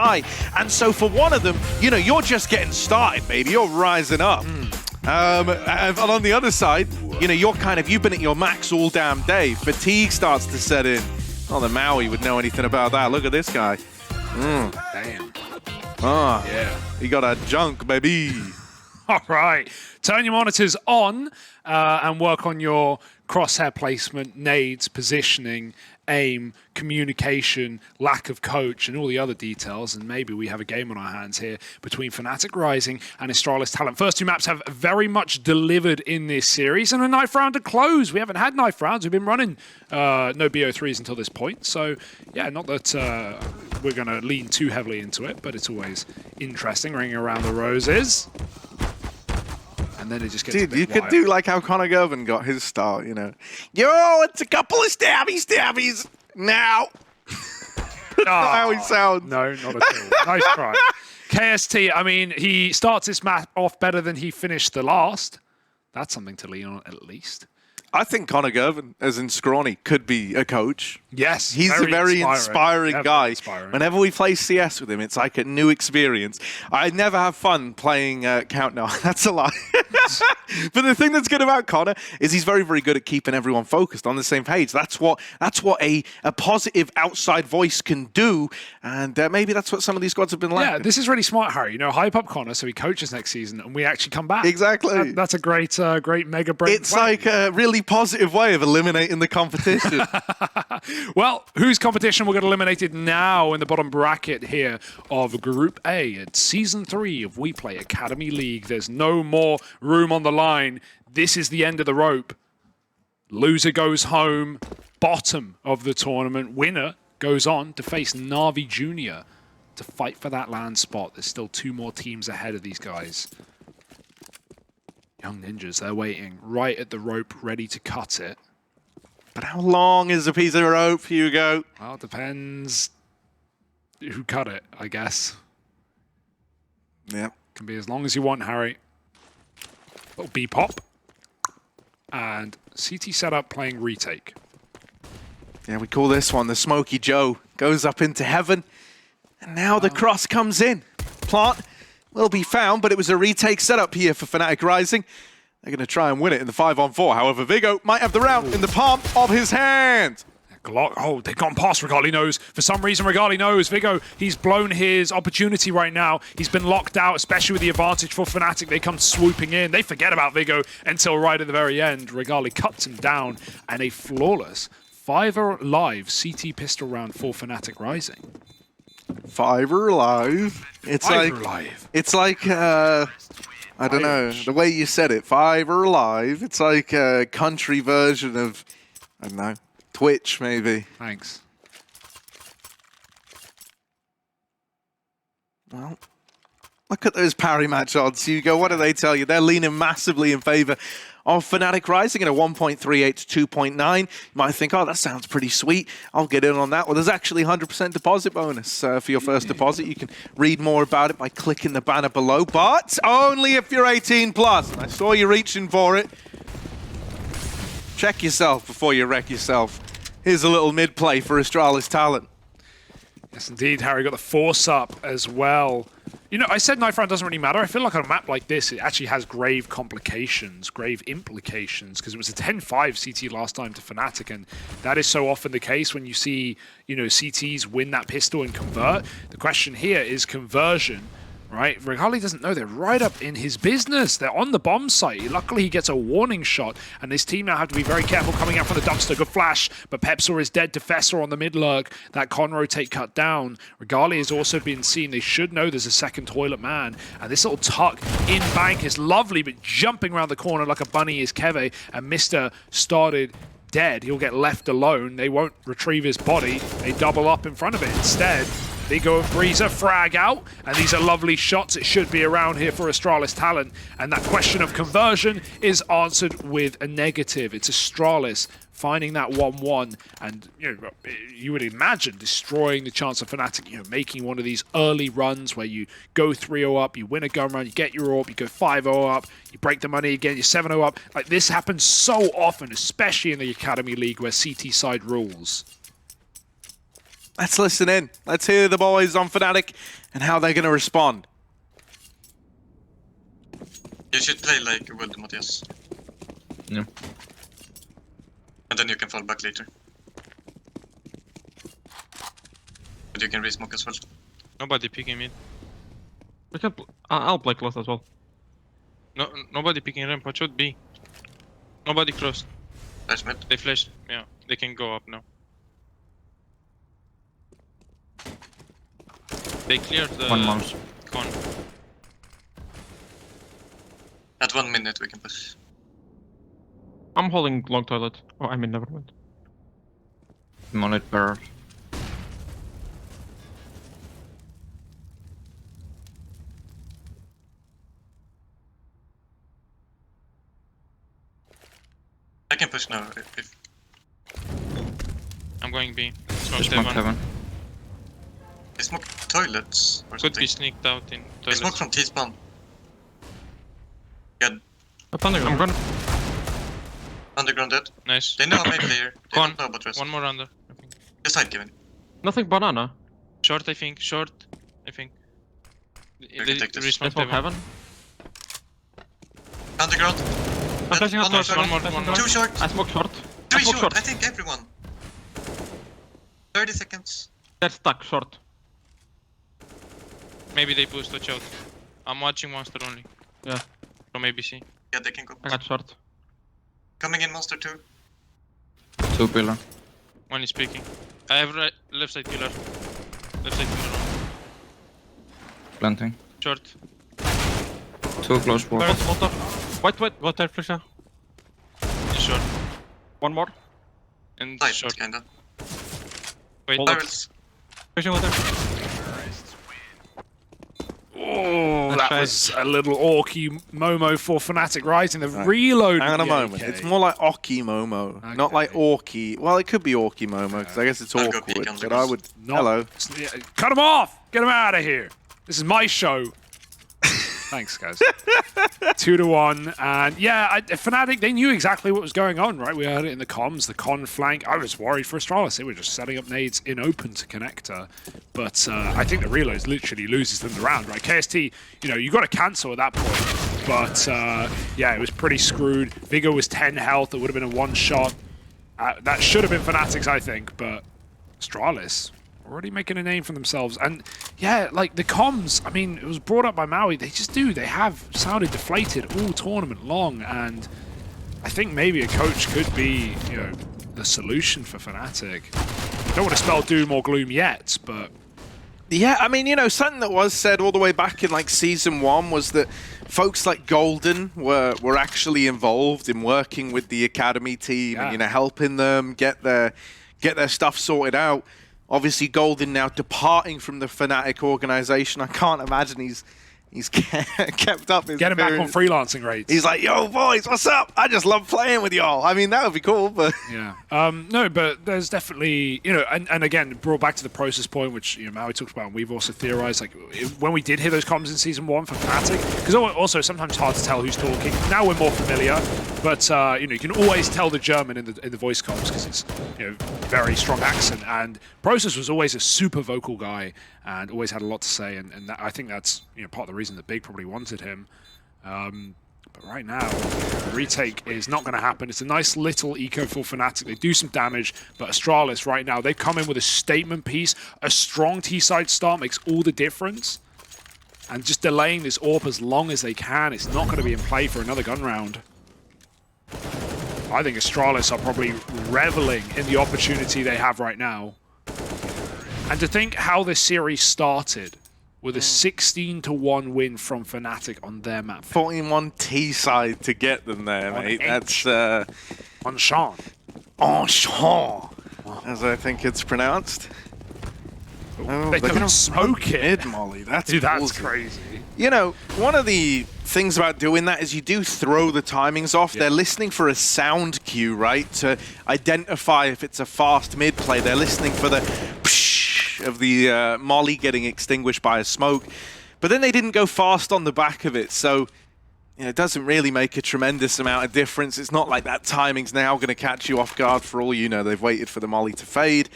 high. And so for one of them, you know, you're just getting started, baby. You're rising up. And on the other side, you know, you've been at your max all damn day. Fatigue starts to set in. Oh, the Maui would know anything about that. Look at this guy. Damn. Oh, Yeah. He got a junk, baby. All right. Turn your monitors on and work on your crosshair placement, nades, positioning, aim, communication, lack of coach, and all the other details. And maybe we have a game on our hands here between Fnatic Rising and Astralis Talent. First two maps have very much delivered in this series, and a knife round to close. We haven't had knife rounds. We've been running no BO3s until this point. So, yeah, not that we're going to lean too heavily into it, but it's always interesting, ringing around the roses. And then it just gets Dude, you could do like how Conor Gervin got his start, you know. Yo, it's a couple of stabbies now. That's not how he sounds. No, not at all. Nice try. KST, I mean, he starts this map off better than he finished the last. That's something to lean on at least. I think Conor Gervin, as in Scrawny, could be a coach. Yes. He's a very inspiring guy. Inspiring. Whenever we play CS with him, it's like a new experience. I never have fun playing Countdown. That's a lie. But the thing that's good about Conor is he's very, very good at keeping everyone focused on the same page. That's what a positive outside voice can do. And maybe that's what some of these squads have been lacking. Yeah, this is really smart, Harry. You know, hype up Conor so he coaches next season and we actually come back. Exactly. That's a great mega brain. It's like a really positive way of eliminating the competition. Well, whose competition will get eliminated now in the bottom bracket here of Group A at Season 3 of WePlay Academy League? There's no more room on the line. This is the end of the rope. Loser goes home. Bottom of the tournament. Winner goes on to face Na'Vi Jr. to fight for that land spot. There's still two more teams ahead of these guys. Young Ninjas, they're waiting right at the rope, ready to cut it. But how long is a piece of rope, Hugo? Well, it depends who cut it, I guess. Yeah. Can be as long as you want, Harry. Little B-pop. And CT setup playing retake. Yeah, we call this one the Smoky Joe. Goes up into heaven. And now the cross comes in. Plant will be found, but it was a retake setup here for Fnatic Rising. They're going to try and win it in the 5-on-4. However, Vigo might have the round in the palm of his hand. Glock, oh, they've gone past Regali knows. For some reason, Regali knows. Vigo, he's blown his opportunity right now. He's been locked out, especially with the advantage for Fnatic. They come swooping in. They forget about Vigo until right at the very end. Regali cuts him down, and a flawless 5 live CT pistol round for Fnatic Rising. 5 alive. It's like I don't know, the way you said it, 5 alive. It's like a country version of, I don't know, Twitch maybe. Thanks. Well, look at those parry match odds, Hugo. What do they tell you? They're leaning massively in favor of Fnatic Rising at a 1.38 to 2.9. You might think, oh, that sounds pretty sweet. I'll get in on that. Well, there's actually 100% deposit bonus for your first deposit. You can read more about it by clicking the banner below, but only if you're 18 plus. And I saw you reaching for it. Check yourself before you wreck yourself. Here's a little mid-play for Astralis Talent. Yes, indeed, Harry got the force up as well. You know, I said knife round doesn't really matter. I feel like on a map like this, it actually has grave complications, grave implications, because it was a 10-5 CT last time to Fnatic, and that is so often the case when you see, you know, CTs win that pistol and convert. The question here is conversion, right? Regali doesn't know. They're right up in his business. They're on the bomb site. Luckily, he gets a warning shot, and this team now have to be very careful coming out from the dumpster. Good flash, but Pepsor is dead to Fessor on the mid lurk. That con rotate cut down. Regali has also been seen. They should know there's a second toilet man, and this little tuck in bank is lovely, but jumping around the corner like a bunny is Keve, and Mr. started dead. He'll get left alone. They won't retrieve his body. They double up in front of it instead. Vigo and Breezer frag out, and these are lovely shots. It should be around here for Astralis Talent, and that question of conversion is answered with a negative. It's Astralis finding that 1-1, and you know, you would imagine destroying the chance of Fnatic, you know, making one of these early runs where you go 3-0 up, you win a gun run, you get your AWP, you go 5-0 up, you break the money again, you're 7-0 up. Like, this happens so often, especially in the Academy League where CT side rules. Let's listen in. Let's hear the boys on Fnatic and how they're going to respond. You should play like Wood, Matthias. Yeah. And then you can fall back later. But you can re-smoke as well. Nobody picking mid. We can. I'll play close as well. No, nobody picking ramp. What should be? Nobody close. Flash mid. They flashed. Yeah, they can go up now. They cleared the One mouse. con. At 1 minute we can push. I'm holding long toilet. Oh, I mean, never mind. Monitor. I can push now if I'm going B. Smoke Smoke heaven. they smoke toilets or Could something. be sneaked out in They smoke toilets. from T-spawn. Yeah, I'm gonna. underground dead. Nice. They know I'm a player. They Con. don't know about rest. One more under. I think. Just side Kevin. Nothing banana. Short, I think. Short, I think. can take this. They Resmoked smoke heaven. heaven. Underground. I'm flashing out One short. more, one more. Two short. I smoke short. I Three smoke short. short. I think everyone. 30 seconds. They're stuck short. Maybe they push, watch out. I'm watching monster only. Yeah, From ABC. Yeah, they can go. I got short. Coming in monster 2. 2 pillar. One is peeking. I have left side pillar. Left side pillar. Planting. Short. 2 close wall. Water. Wait, water pressure. In short. One more. And Side, short. kinda. Wait. Hold up. Barrels. Pushing water. Oh, Nice that try. was a little orky Momo for Fnatic Rising. They've reloaded. Hang on a the moment. AK. It's more like Oki Momo, not Okay. like Orky. Well, it could be Orky Momo because I guess it's I'll go peek awkward. on But the I would. Not- Hello. Yeah, cut him off! Get him out of here! This is my show. Thanks, guys. 2-1, and yeah, Fnatic, they knew exactly what was going on, right? We heard it in the comms, the con flank. I was worried for Astralis. They were just setting up nades in open to connector. But I think the reloads literally loses them the round, right? KST, you got to cancel at that point. But yeah, it was pretty screwed. Vigor was 10 health. It would have been a one-shot. That should have been Fnatic's, I think, but Astralis already making a name for themselves. And yeah, like the comms, I mean, it was brought up by Maui. They just do. They have sounded deflated all tournament long. And I think maybe a coach could be, the solution for Fnatic. Don't want to spell doom or gloom yet, but Yeah, I mean, something that was said all the way back in like season 1 was that folks like Golden were actually involved in working with the academy team and helping them get their stuff sorted out. Obviously, Golden now departing from the Fnatic organization. I can't imagine he's kept up his get him back on appearance. freelancing rates. He's like, yo, boys, what's up? I just love playing with y'all. I mean, that would be cool, but... Yeah. No, but there's definitely, and again, brought back to the process point, which, Maui talked about, and we've also theorized, like, when we did hear those comms in Season 1 for Fnatic, because also sometimes it's hard to tell who's talking. Now we're more familiar, but, you can always tell the German in the voice comms, because it's, very strong accent, and Process was always a super vocal guy, and always had a lot to say, and that, I think that's, part of the reason that Big probably wanted him. But right now, retake is not going to happen. It's a nice little eco for Fnatic. They do some damage, but Astralis right now, they've come in with a statement piece. A strong T-side start makes all the difference. And just delaying this AWP as long as they can, it's not going to be in play for another gun round. I think Astralis are probably reveling in the opportunity they have right now. And to think how this series started, with a 16-1 win from Fnatic on their map. 14-1 T-side to get them there, mate. That's... On Sean. Enchant, as I think it's pronounced. Oh, They couldn't smoke it. Mid-molly, that's Dude, that's ballsy. crazy. One of the things about doing that is you do throw the timings off. Yeah. They're listening for a sound cue, right? To identify if it's a fast mid play. They're listening for the psh of the molly getting extinguished by a smoke. But then they didn't go fast on the back of it, so it doesn't really make a tremendous amount of difference. It's not like that timing's now going to catch you off guard for all you know. They've waited for the molly to fade.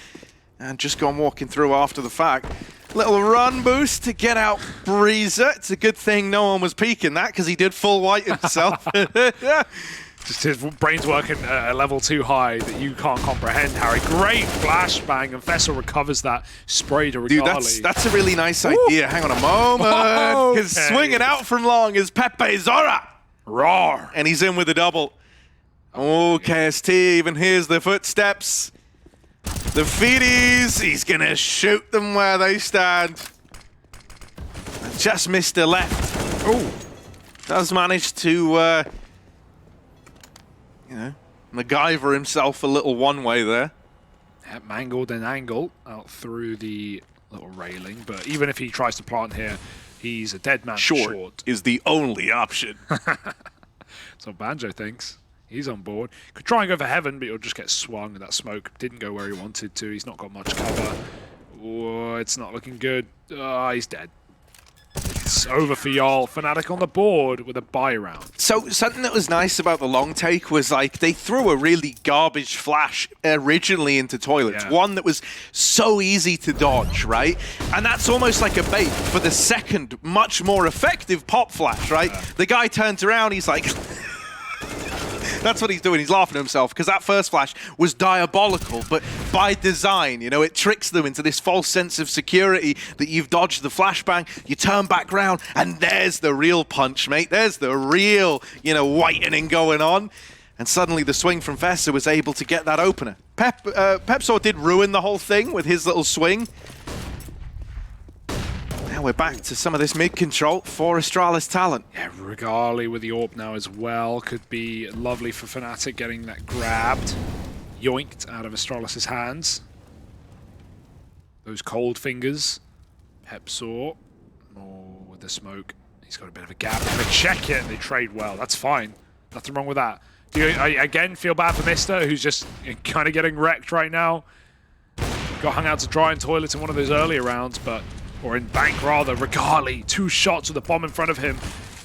And just gone walking through after the fact. Little run boost to get out Breezer. It's a good thing no one was peeking that because he did full white himself. Just his brain's working at a level too high that you can't comprehend, Harry. Great flashbang, and Vessel recovers that spray to Regali. Dude, that's a really nice idea. Hang on a moment. Because swinging out from long is Pepe Zora. Roar. And he's in with a double. Oh, KST even hears the footsteps. The feedies. He's going to shoot them where they stand. Just missed the left. Oh, does manage to... you know, MacGyver himself a little one-way there. Yeah, mangled and angle out through the little railing, but even if he tries to plant here, he's a dead man short. Is the only option. So Banjo thinks. He's on board. Could try and go for heaven, but he'll just get swung, and that smoke didn't go where he wanted to. He's not got much cover. Oh, it's not looking good. Oh, he's dead. It's over for y'all. Fnatic on the board with a buy round. So something that was nice about the long take was like they threw a really garbage flash originally into toilets. Yeah. One that was so easy to dodge, right? And that's almost like a bait for the second, much more effective pop flash, right? Yeah. The guy turns around, he's like... That's what he's doing. He's laughing at himself because that first flash was diabolical, but by design, you know, it tricks them into this false sense of security that you've dodged the flashbang, you turn back round, and there's the real punch, mate. There's the real, you know, whitening going on. And suddenly the swing from Vesa was able to get that opener. Pepsor did ruin the whole thing with his little swing. Now we're back to some of this mid-control for Astralis Talent. Yeah, Regali with the AWP now as well. Could be lovely for Fnatic getting that grabbed. Yoinked out of Astralis' hands. Those cold fingers. Pepsor. Oh, with the smoke. He's got a bit of a gap. They check it and they trade well. That's fine. Nothing wrong with that. Do you, again, feel bad for Mister, who's just kind of getting wrecked right now? Got hung out to dry in toilets in one of those earlier rounds, but... or in bank rather. Regali, 2 shots with a bomb in front of him.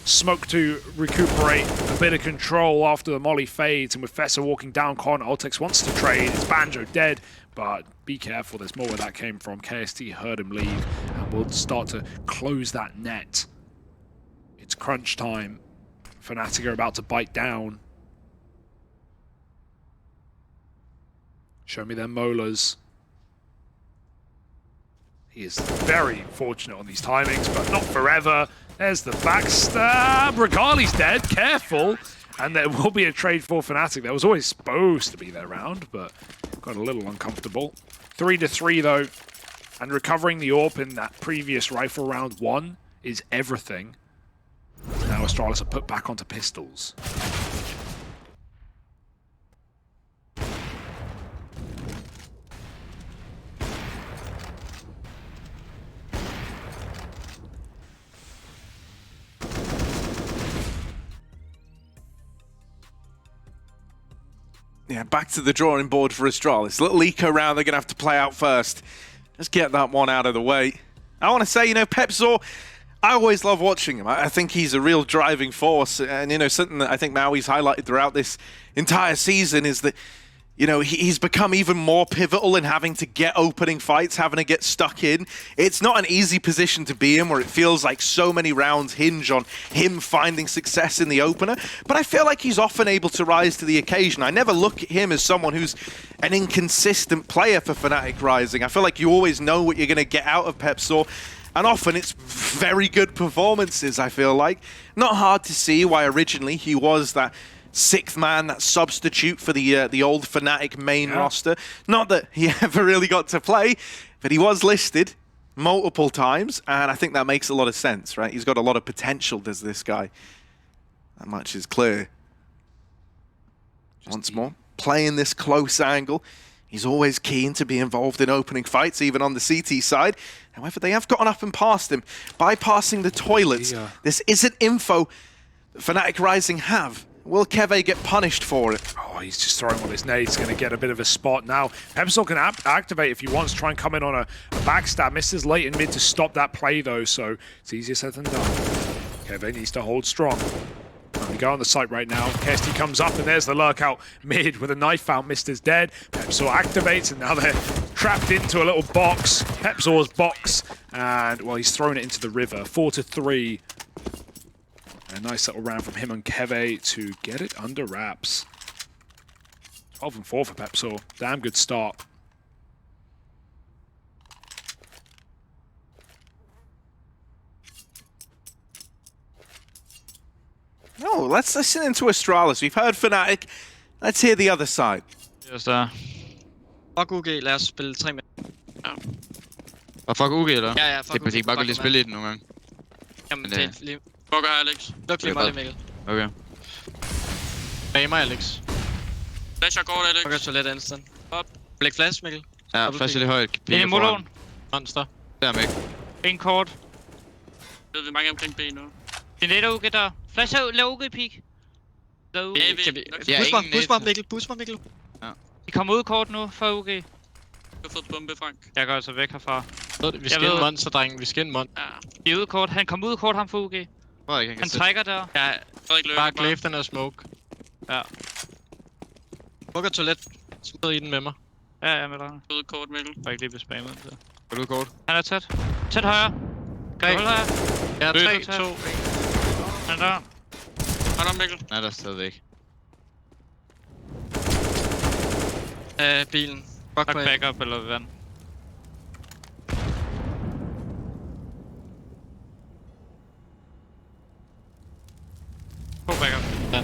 Smoke to recuperate a bit of control after the molly fades, and with Fessa walking down corner, Ultex wants to trade. It's Banjo dead, but be careful, there's more where that came from. KST heard him leave, and we'll start to close that net. It's crunch time. Fnatic are about to bite down. Show me their molars. He is very fortunate on these timings, but not forever. There's the backstab. Regali's dead. Careful. And there will be a trade for Fnatic. That was always supposed to be their round, but got a little uncomfortable. 3-3 though. And recovering the AWP in that previous rifle round 1 is everything. Now Astralis are put back onto pistols. Yeah, back to the drawing board for Astralis. Little eco round they're going to have to play out first. Let's get that one out of the way. I want to say, you know, Pepsor, I always love watching him. I think he's a real driving force. And, you know, something that I think Maui's highlighted throughout this entire season is that, you know, he's become even more pivotal in having to get opening fights, having to get stuck in. It's not an easy position to be in where it feels like so many rounds hinge on him finding success in the opener. But I feel like he's often able to rise to the occasion. I never look at him as someone who's an inconsistent player for Fnatic Rising. I feel like you always know what you're going to get out of Pepsor. And often it's very good performances, I feel like. Not hard to see why originally he was that 6th man, that substitute for the old Fnatic main roster. Not that he ever really got to play, but he was listed multiple times, and I think that makes a lot of sense, right? He's got a lot of potential, does this guy. That much is clear. Once more, playing this close angle. He's always keen to be involved in opening fights, even on the CT side. However, they have gotten up and past him, bypassing the toilets. Yeah. This isn't info that Fnatic Rising have. Will Keve get punished for it? Oh, he's just throwing all his nades. Going to get a bit of a spot now. Pepsor can activate if he wants, try and come in on a backstab. Misses late in mid to stop that play, though, so it's easier said than done. Keve needs to hold strong. Only go on the site right now. KST comes up, and there's the lurk out mid with a knife out. Mister's dead. Pepsor activates, and now they're trapped into a little box. Pepsor's box, and, well, he's thrown it into the river. 4-3. A nice little round from him and Keve to get it under wraps. 12-4 for Pepsor. Damn good start. Oh, let's listen into Astralis. We've heard Fnatic. Let's hear the other side. Just der. Fuck UG, lad os spille 3 med. Og fuck UG, eller? Ja, fuck Det er ikke bare godt lige spille i den nogle gange. Jamen, det er lige... Fucker Alex. Luk lige mig, Mikkel. Okay. Bag mig, Alex. Flasher går, Alex. Fucker toilet instant. Blik flash, Mikkel. Ja, flash lidt højt. Det er motoren. Monster. Der er mig. En kort. Ved vi mange omkring B nu. Det er net UG der. Flash ud, lav UG peak. Lav UG. Boost mig, Mikkel. De kommer ud kort nu for UG. Du har fået bombe, Frank. Jeg går altså væk herfra. Vi skal ind monster, drenge. Vi skal ind monster. Ja. De er ude kort. Han kommer ud kort, ham for UG. Han trækker der. Ja, Frederik løber bare glæf den og smoke. Ja. Fucker toilet. Smid i den med mig. Ja, med dig. Ude kort, Mikkel. Jeg ikke lige bespammet. Er du kort? Han er tæt. Tæt højre. Greb. Hold højre. Ja, 3, 2, 1. Han er der. Hold om, Mikkel. Nej, der er stadigvæk. Bilen. Fuck backup eller vand. På backup. Ja.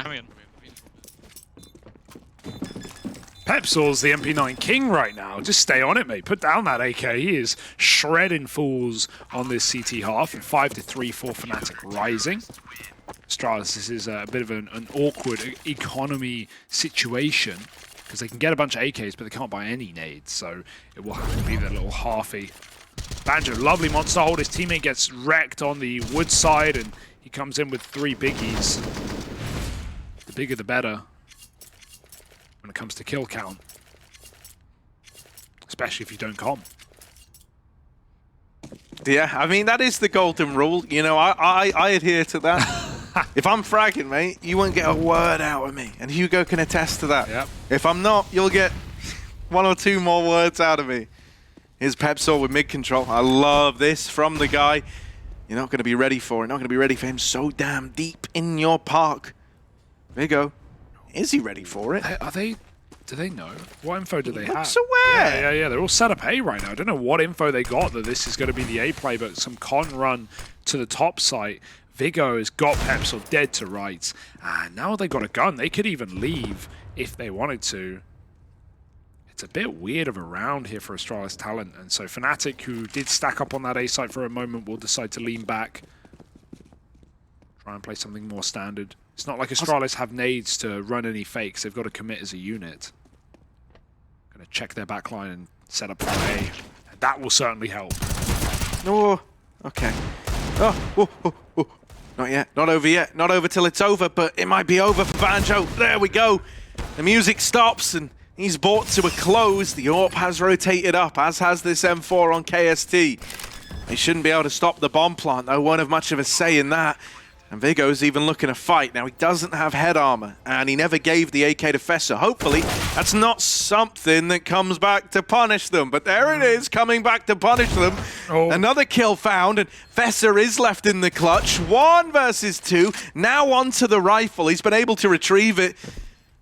Kom igen. Pepsor's the MP9 king right now. Just stay on it, mate. Put down that AK. He is shredding fools on this CT half. And 5-3 for Fnatic Rising. Astralis, this is a bit of an awkward economy situation because they can get a bunch of AKs, but they can't buy any nades. So it will have to be the little halfy. Banjo, lovely monster hold. His teammate gets wrecked on the wood side, and he comes in with 3 biggies. The bigger, the better when it comes to kill count, especially if you don't comp. Yeah, I mean, that is the golden rule. You know, I adhere to that. If I'm fragging, mate, you won't get a word out of me. And Hugo can attest to that. Yep. If I'm not, you'll get 1 or 2 more words out of me. Here's Pepsor with mid control. I love this from the guy. You're not going to be ready for it. Not going to be ready for him so damn deep in your park. Vigo, is he ready for it? Are they? Do they know? What info do they have? Looks aware. Yeah. They're all set up A right now. I don't know what info they got that this is going to be the A play, but some con run to the top site. Vigo has got Pepsor dead to rights. And now they've got a gun. They could even leave if they wanted to. It's a bit weird of a round here for Astralis Talent. And so Fnatic, who did stack up on that A site for a moment, will decide to lean back. Try and play something more standard. It's not like Astralis have nades to run any fakes. They've got to commit as a unit. Going to check their backline and set up for A. And that will certainly help. Oh, okay. Oh. Not yet. Not over yet. Not over till it's over, but it might be over for Banjo. There we go. The music stops and he's brought to a close. The AWP has rotated up, as has this M4 on KST. They shouldn't be able to stop the bomb plant, though. Won't have much of a say in that. And Vigo's even looking to fight. Now, he doesn't have head armor, and he never gave the AK to Fessa. Hopefully, that's not something that comes back to punish them. But there it is, coming back to punish them. Oh. Another kill found, and Fessa is left in the clutch. 1 versus 2. Now onto the rifle. He's been able to retrieve it.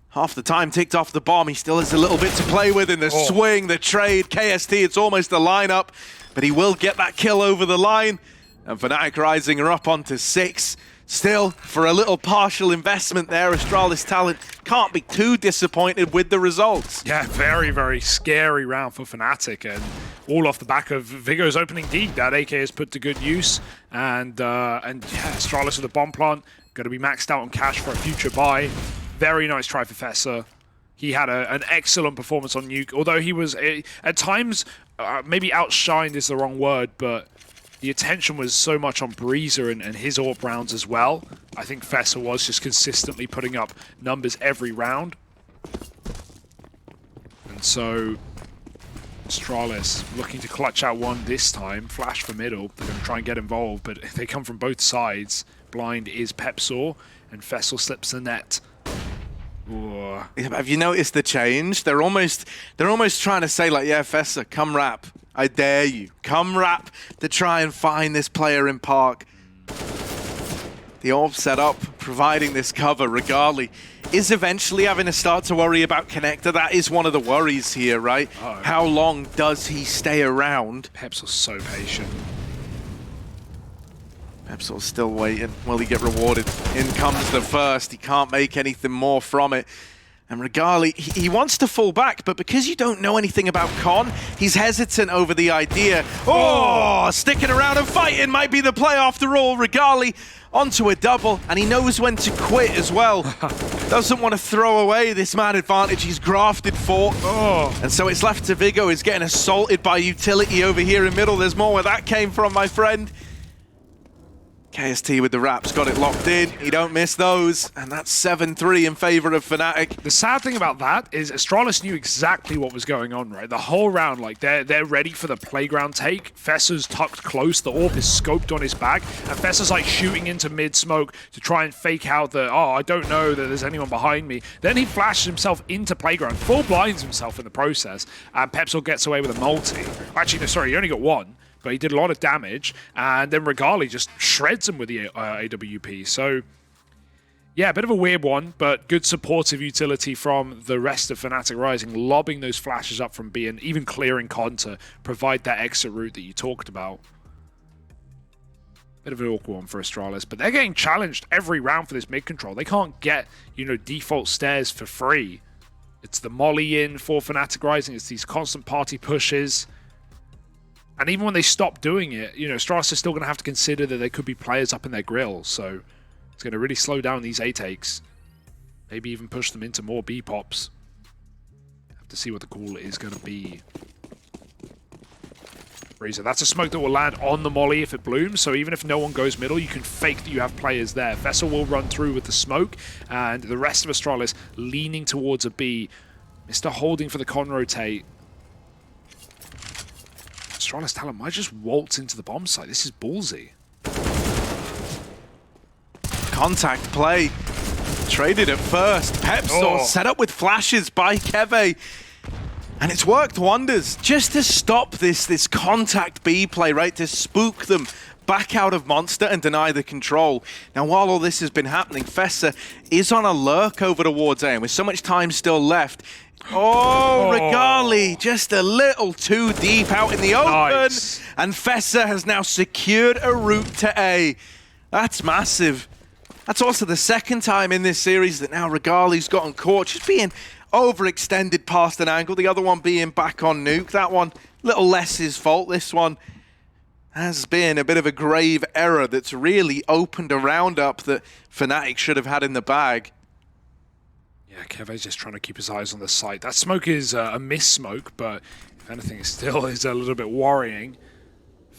Half the time ticked off the bomb. He still has a little bit to play with in the swing, the trade. KST, it's almost a lineup, but he will get that kill over the line. And Fnatic Rising are up onto 6. Still, for a little partial investment there, Astralis Talent can't be too disappointed with the results. Yeah, very, very scary round for Fnatic, and all off the back of Vigo's opening D. That AK is put to good use, and yeah, Astralis with a bomb plant, going to be maxed out on cash for a future buy. Very nice try for Fessa. He had an excellent performance on Nuke, although he was, at times, maybe outshined is the wrong word, but the attention was so much on Breezer and his AWP rounds as well. I think Fessa was just consistently putting up numbers every round. So Astralis looking to clutch out one this time. Flash for middle. They're going to try and get involved, but they come from both sides. Blind is Pepsaw, and Fessel slips the net. Ooh. Have you noticed the change? They're almost trying to say like, yeah, Fessa, come rap. I dare you. Come rap to try and find this player in Park. The Orb set up, providing this cover. Regali is eventually having to start to worry about Connector. That is one of the worries here, right? Uh-oh. How long does he stay around? Pepsaw's so patient. Pepsaw's still waiting. Will he get rewarded? In comes the first. He can't make anything more from it. And Regali, he wants to fall back, but because you don't know anything about Con, he's hesitant over the idea. Oh, sticking around and fighting might be the play after all. Regali onto a double, and he knows when to quit as well. Doesn't want to throw away this man advantage he's grafted for. Oh. And so it's left to Vigo, is getting assaulted by utility over here in middle. There's more where that came from, my friend. KST with the wraps, got it locked in. You don't miss those. And that's 7-3 in favor of Fnatic. The sad thing about that is Astralis knew exactly what was going on, right? The whole round, like, they're ready for the playground take. Fessa's tucked close, the Orb is scoped on his back, and Fessa's like shooting into mid-smoke to try and fake out the, oh, I don't know that there's anyone behind me. Then he flashes himself into playground, full blinds himself in the process, and Pepsel gets away with a multi. Actually, no, sorry, he only got one. But he did a lot of damage, and then Regali just shreds him with the AWP. So, yeah, a bit of a weird one, but good supportive utility from the rest of Fnatic Rising, lobbing those flashes up from B and even clearing Con to provide that exit route that you talked about. Bit of an awkward one for Astralis, but they're getting challenged every round for this mid control. They can't get, you know, default stairs for free. It's the molly in for Fnatic Rising. It's these constant party pushes. And even when they stop doing it, you know, Astralis is still going to have to consider that there could be players up in their grill. So it's going to really slow down these A takes. Maybe even push them into more B pops. Have to see what the call is going to be. Razor, that's a smoke that will land on the molly if it blooms. So even if no one goes middle, you can fake that you have players there. Vessel will run through with the smoke. And the rest of Astralis leaning towards a B. Mr. Holding for the con rotate. Astralis Talent might just waltz into the bomb site. This is ballsy. Contact play. Traded at first. Pepsor set up with flashes by Keve. And it's worked wonders just to stop this contact B play, right? To spook them back out of Monster and deny the control. Now, while all this has been happening, Fessa is on a lurk over towards A, and with so much time still left. Oh, Regali, just a little too deep out in the open. Nice. And Fessa has now secured a route to A. That's massive. That's also the second time in this series that now Regali's gotten caught, just being overextended past an angle. The other one being back on nuke. That one, a little less his fault. This one has been a bit of a grave error that's really opened a round up that Fnatic should have had in the bag. Yeah, Keve's just trying to keep his eyes on the site. That smoke is a miss smoke, but if anything, it still is a little bit worrying.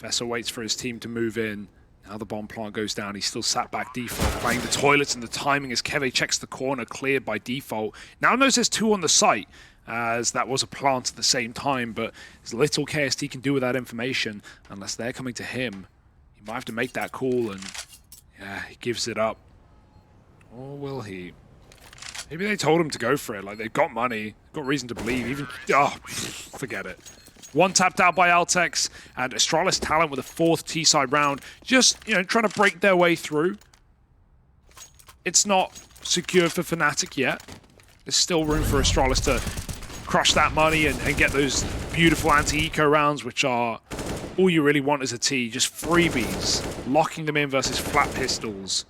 Fessa waits for his team to move in. Now the bomb plant goes down. He's still sat back default, playing the toilets, and the timing as Keve checks the corner, cleared by default. Now knows there's two on the site, as that was a plant at the same time, but there's little KST can do with that information unless they're coming to him. He might have to make that call, and yeah, he gives it up. Or will he? Maybe they told him to go for it. Like, they've got money, got reason to believe. Even, forget it. One tapped out by Altex, and Astralis Talent with a fourth T-side round. Just, you know, trying to break their way through. It's not secure for Fnatic yet. There's still room for Astralis to crush that money and get those beautiful anti-eco rounds, which are all you really want as a T. Just freebies, locking them in versus flat pistols.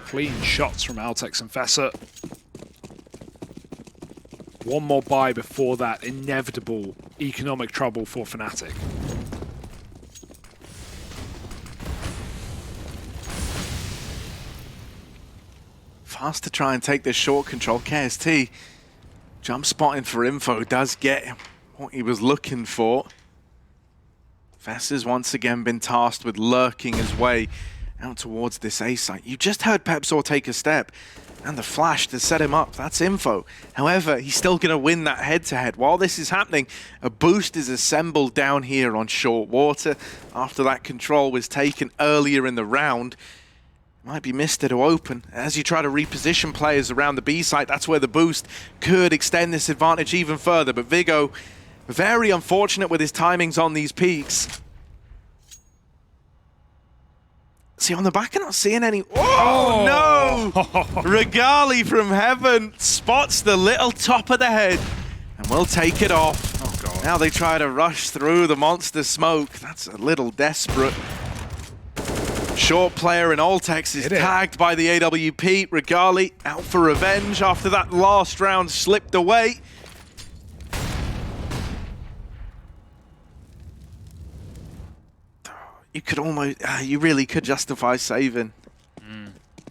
Clean shots from Altex and Fessa. One more buy before that inevitable economic trouble for Fnatic. Fast to try and take this short control. KST jump spotting for info does get what he was looking for. Fessa's once again been tasked with lurking his way out towards this A site. You just heard Pepsor take a step, and the flash to set him up. That's info. However, he's still going to win that head-to-head. While this is happening, a boost is assembled down here on short water after that control was taken earlier in the round. Might be Mister to open. As you try to reposition players around the B site, that's where the boost could extend this advantage even further. But Vigo, very unfortunate with his timings on these peaks. See, on the back, I'm not seeing any. Oh, no! Regali from heaven spots the little top of the head and will take it off. Oh, God. Now they try to rush through the monster smoke. That's a little desperate. Short player in Altex is tagged by the AWP. Regali out for revenge after that last round slipped away. You could almost, you really could justify saving.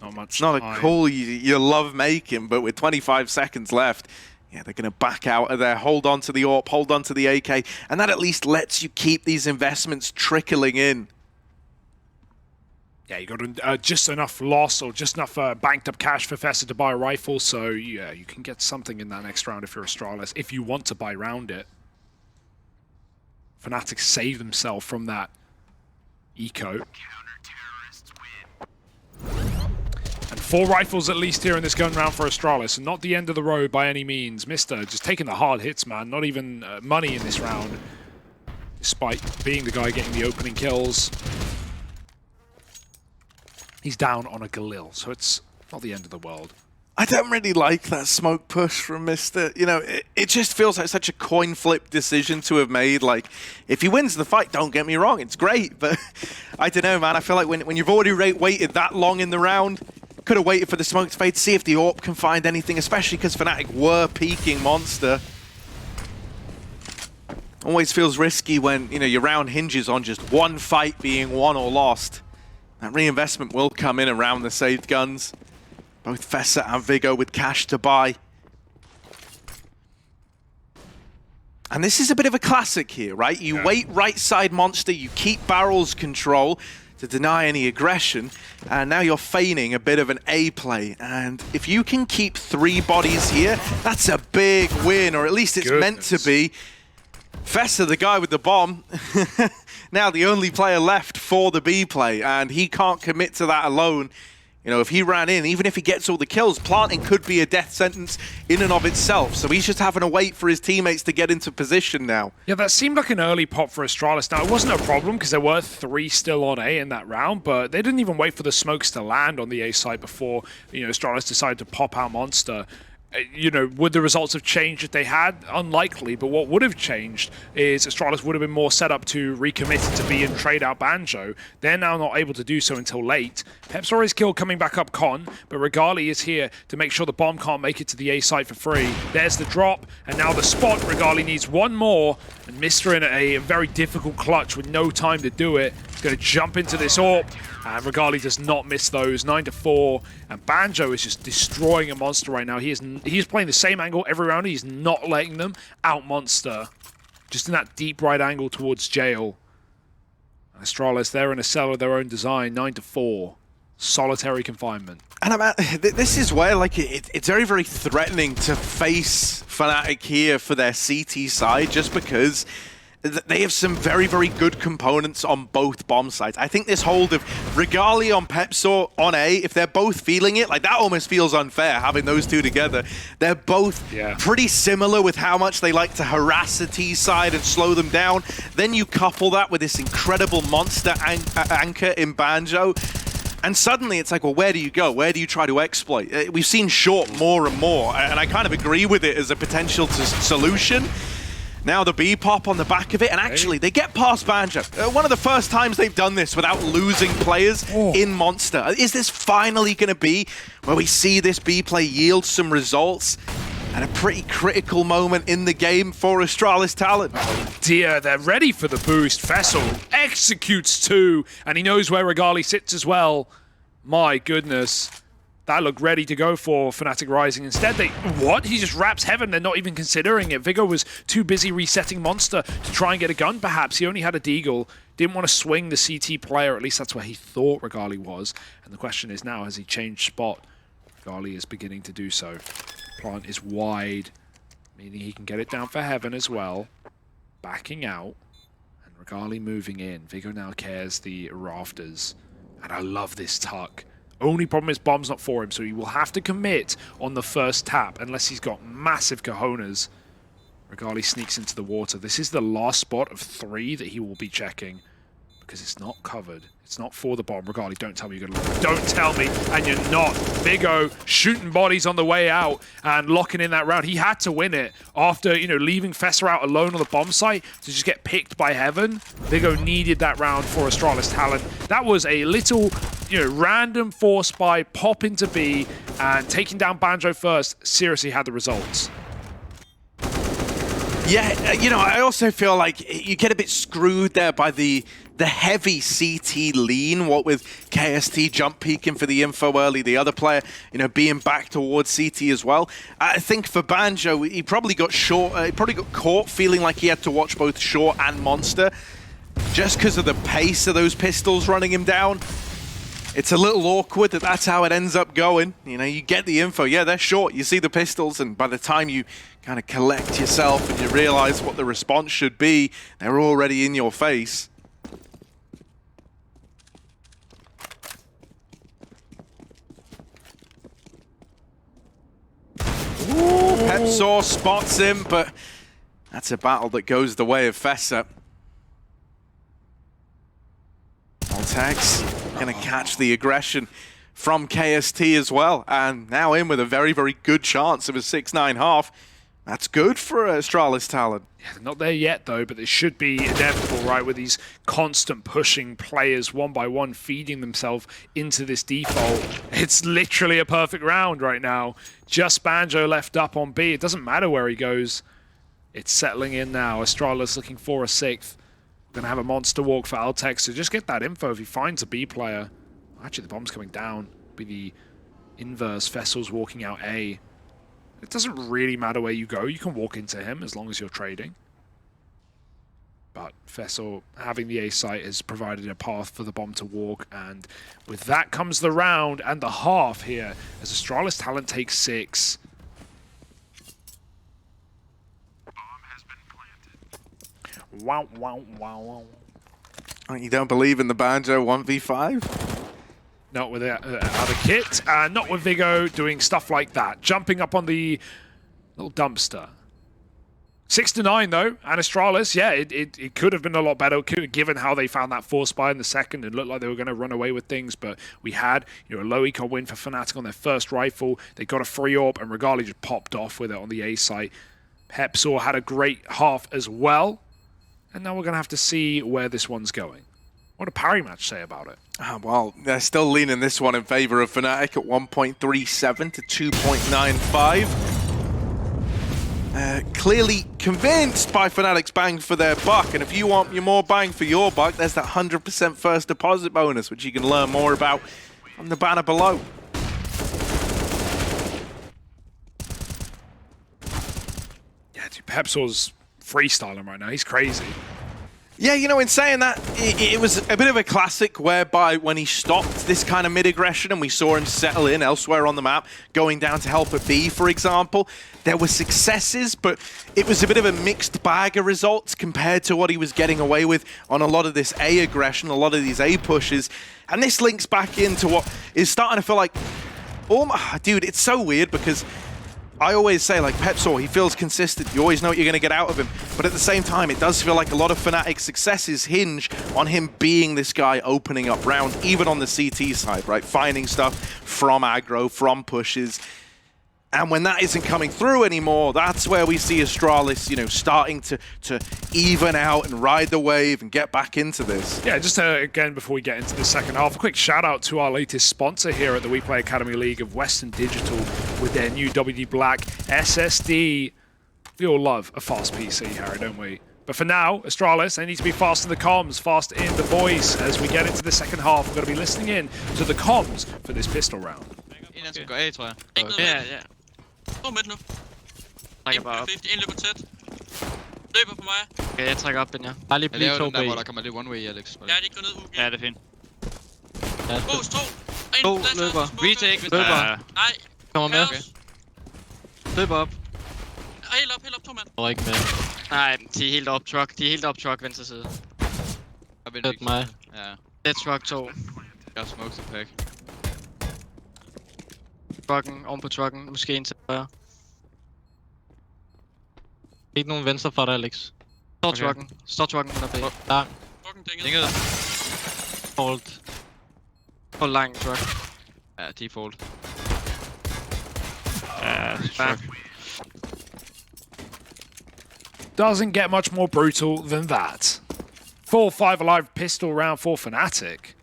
Not much. It's not a call you love making, but with 25 seconds left, yeah, they're going to back out of there, hold on to the AWP, hold on to the AK, and that at least lets you keep these investments trickling in. Yeah, you got just enough loss or just enough banked up cash for Fessa to buy a rifle, so yeah, you can get something in that next round if you're Astralis, if you want to buy round it. Fnatic save themselves from that eco. And 4 rifles at least here in this gun round for Astralis, and not the end of the road by any means. Mister just taking the hard hits, man. Not even money in this round, despite being the guy getting the opening kills. He's down on a Galil, so it's not the end of the world. I don't really like that smoke push from Mister. You know, it just feels like such a coin flip decision to have made. Like, if he wins the fight, don't get me wrong, it's great. But I don't know, man. I feel like when you've already waited that long in the round, could have waited for the smoke to fade, see if the AWP can find anything, especially because Fnatic were peeking Monster. Always feels risky when, you know, your round hinges on just one fight being won or lost. That reinvestment will come in around the saved guns. Both Fessa and Vigo with cash to buy. And this is a bit of a classic here, right? You wait right side Monster, you keep barrels control to deny any aggression, and now you're feigning a bit of an A play. And if you can keep 3 bodies here, that's a big win, or at least it's meant to be. Fessa, the guy with the bomb, now the only player left for the B play, and he can't commit to that alone. You know, if he ran in, even if he gets all the kills, planting could be a death sentence in and of itself. So he's just having to wait for his teammates to get into position now. Yeah, that seemed like an early pop for Astralis. Now, it wasn't a problem because there were 3 still on A in that round, but they didn't even wait for the smokes to land on the A side before, you know, Astralis decided to pop out Monster. You know, would the results have changed if they had? Unlikely, but what would have changed is Astralis would have been more set up to recommit to B and trade out Banjo. They're now not able to do so until late. Pepsor is killed coming back up Con, but Regali is here to make sure the bomb can't make it to the A site for free. There's the drop, and now the spot. Regali needs one more, and Mister in a very difficult clutch with no time to do it. He's going to jump into this AWP, and Regali does not miss those. 9-4, and Banjo is just destroying a Monster right now. He is playing the same angle every round. He's not letting them out Monster. Just in that deep right angle towards Jail. Astralis, they're in a cell of their own design. 9-4. Solitary confinement. And this is where, like, it's very, very threatening to face Fnatic here for their CT side, just because they have some very, very good components on both bomb sides. I think this hold of Regali on Pepsor on A, if they're both feeling it, like that almost feels unfair having those two together. They're both pretty similar with how much they like to harass the T side and slow them down. Then you couple that with this incredible Monster anchor in Banjo. And suddenly it's like, well, where do you go? Where do you try to exploit? We've seen short more and more, and I kind of agree with it as a potential solution. Now the B-pop on the back of it, and actually they get past Banjo. One of the first times they've done this without losing players in Monster. Is this finally going to be where we see this B-play yield some results at a pretty critical moment in the game for Astralis Talent? Oh dear, they're ready for the boost. Vessel executes 2, and he knows where Regali sits as well. My goodness. That looked ready to go for Fnatic Rising. Instead, what? He just wraps Heaven. They're not even considering it. Viggo was too busy resetting Monster to try and get a gun, perhaps. He only had a Deagle. Didn't want to swing the CT player. At least that's where he thought Regali was. And the question is now, has he changed spot? Regali is beginning to do so. Plant is wide, meaning he can get it down for Heaven as well. Backing out. And Regali moving in. Viggo now cares the rafters. And I love this tuck. Only problem is bomb's not for him, so he will have to commit on the first tap unless he's got massive cojones. Regali sneaks into the water. This is the last spot of 3 that he will be checking because it's not covered. It's not for the bomb. Regali, don't tell me you're going to... Don't tell me, and you're not. Viggo shooting bodies on the way out and locking in that round. He had to win it after, you know, leaving Fessa out alone on the bomb site to just get picked by Heaven. Viggo needed that round for Astralis Talent. That was a little, you know, random force by pop into B and taking down Banjo first seriously had the results. Yeah, you know, I also feel like you get a bit screwed there by the heavy CT lean, what with KST jump peeking for the info early, the other player, you know, being back towards CT as well. I think for Banjo, he probably got caught feeling like he had to watch both Short and Monster just because of the pace of those pistols running him down. It's a little awkward that that's how it ends up going. You know, you get the info, yeah, they're short, you see the pistols, and by the time you kind of collect yourself and you realize what the response should be, they're already in your face. Ooh, Pepsaw spots him, but that's a battle that goes the way of Fessa. Voltex gonna catch the aggression from KST as well, and now in with a very, very good chance of a 6-9 half. That's good for Astralis Talent. Yeah, they're not there yet, though, but it should be inevitable, right, with these constant pushing players one by one feeding themselves into this default. It's literally a perfect round right now. Just Banjo left up on B. It doesn't matter where he goes. It's settling in now. Astralis looking for a 6th. Going to have a monster walk for Altex, so just get that info if he finds a B player. Actually, the bomb's coming down. Be the inverse. Fessel's walking out A. It doesn't really matter where you go. You can walk into him as long as you're trading. But Fessel, having the A site, has provided a path for the bomb to walk. And with that comes the round and the half here as Astralis Talent takes 6. Wow, wow, wow, wow. You don't believe in the Banjo 1v5? Not with other kit, and not with Viggo doing stuff like that. Jumping up on the little dumpster. 6-9 though, and Astralis, yeah, it could have been a lot better given how they found that force buy in the second and looked like they were going to run away with things, but we had, you know, a low eco win for Fnatic on their first rifle. They got a free orb, and Regali just popped off with it on the A site. Pepsaw had a great half as well, and now we're going to have to see where this one's going. What did Parry Match say about it? Well, they're still leaning this one in favor of Fnatic at 1.37 to 2.95. Clearly convinced by Fnatic's bang for their buck, and if you want your more bang for your buck, there's that 100% first deposit bonus, which you can learn more about on the banner below. Yeah, dude, Pepsaw's freestyling right now. He's crazy. Yeah, you know, in saying that, it was a bit of a classic whereby when he stopped this kind of mid-aggression and we saw him settle in elsewhere on the map, going down to help at B, for example, there were successes, but it was a bit of a mixed bag of results compared to what he was getting away with on a lot of this A aggression, a lot of these A pushes. And this links back into what is starting to feel like, oh, dude, it's so weird because I always say, like, Pepsaw, he feels consistent. You always know what you're going to get out of him. But at the same time, it does feel like a lot of Fnatic's successes hinge on him being this guy opening up rounds, even on the CT side, right? Finding stuff from aggro, from pushes. And when that isn't coming through anymore, that's where we see Astralis, you know, starting to even out and ride the wave and get back into this. Yeah, just again, before we get into the second half, a quick shout out to our latest sponsor here at the WePlay Academy League of Western Digital with their new WD Black SSD. We all love a fast PC, Harry, don't we? But for now, Astralis, they need to be fast in the comms, fast in the voice. As we get into the second half, we're going to be listening in to the comms for this pistol round. En af dem går A, tror jeg. Ikke noget Ja, med. ja. To midt nu. Trækker bare op. 50, en løber tæt. Løber på mig. Okay, jeg trækker op den, ja. Bare lige Jeg blive laver 2 den B. der, hvor der kommer lidt one way, Alex. Ja, de går ned UG. Ja, det er fint. Bos, to. En To flash løber. ud, smoke. Retake, hvis Ja, løber. ja. Nej, Kommer med. kaos. Løber op. Helt op, to mand. Jeg ikke med. Nej, de er helt op truck. De er helt op truck, venstre side. Og vent, Støt mig. Ja, Det er truck 2. jeg har smoked til pack. Trucken, oven på trucken. Måske en til højre. Ikke nogen venstre for dig, Alex. Står trucken. Står trucken under B. Lang. Fucking dinget. Dinget. Hold. På lang truck. Ja, default. Ja, truck. Doesn't get much more brutal than that. 4-5 alive pistol round for Fnatic.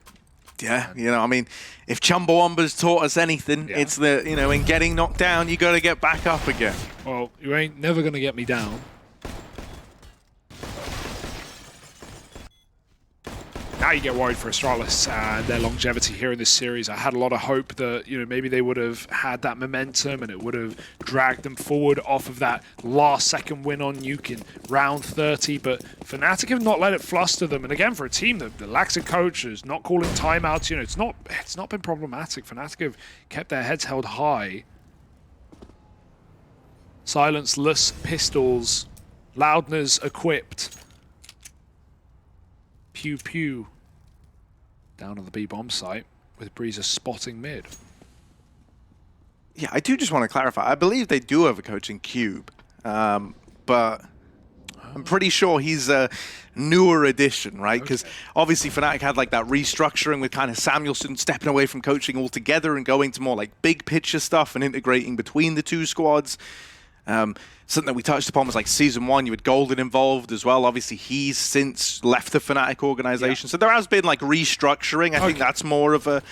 Yeah, you know, I mean, if Chumbawamba's taught us anything, Yeah. it's that, you know, in getting knocked down, you got to get back up again. Well, you ain't never gonna get me down. Now you get worried for Astralis and their longevity here in this series. I had a lot of hope that, you know, maybe they would have had that momentum and it would have dragged them forward off of that last second win on Nuke in round 30, but Fnatic have not let it fluster them. And again, for a team that lacks a coach, is not calling timeouts, you know, it's not been problematic. Fnatic have kept their heads held high. Silenceless pistols, loudness equipped. Pew pew. Down on the B-bomb site with Breezer spotting mid. Yeah, I do just want to clarify. I believe they do have a coach in Cube, but I'm pretty sure he's a newer addition, right? Because obviously Fnatic had like that restructuring with kind of Samuelson stepping away from coaching altogether and going to more like big picture stuff and integrating between the two squads. Something that we touched upon was like Season 1, you had Golden involved as well. Obviously, he's since left the Fnatic organization. Yeah. So there has been like restructuring. I think that's more of a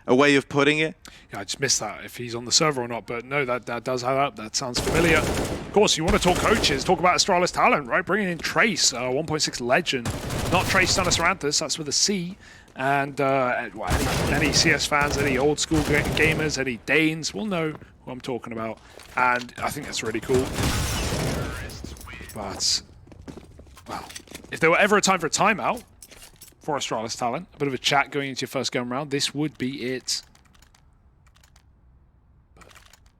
way of putting it. Yeah, I just missed that, if he's on the server or not. But no, that does add up. That sounds familiar. Of course, you want to talk coaches, talk about Astralis Talent, right? Bringing in Trace, 1.6 legend. Not Trace Stanisranthus, that's with a C. And well, any CS fans, any old school gamers, any Danes will know who I'm talking about. And I think that's really cool. But, well, if there were ever a time for a timeout for Astralis Talent, a bit of a chat going into your first game round, this would be it. But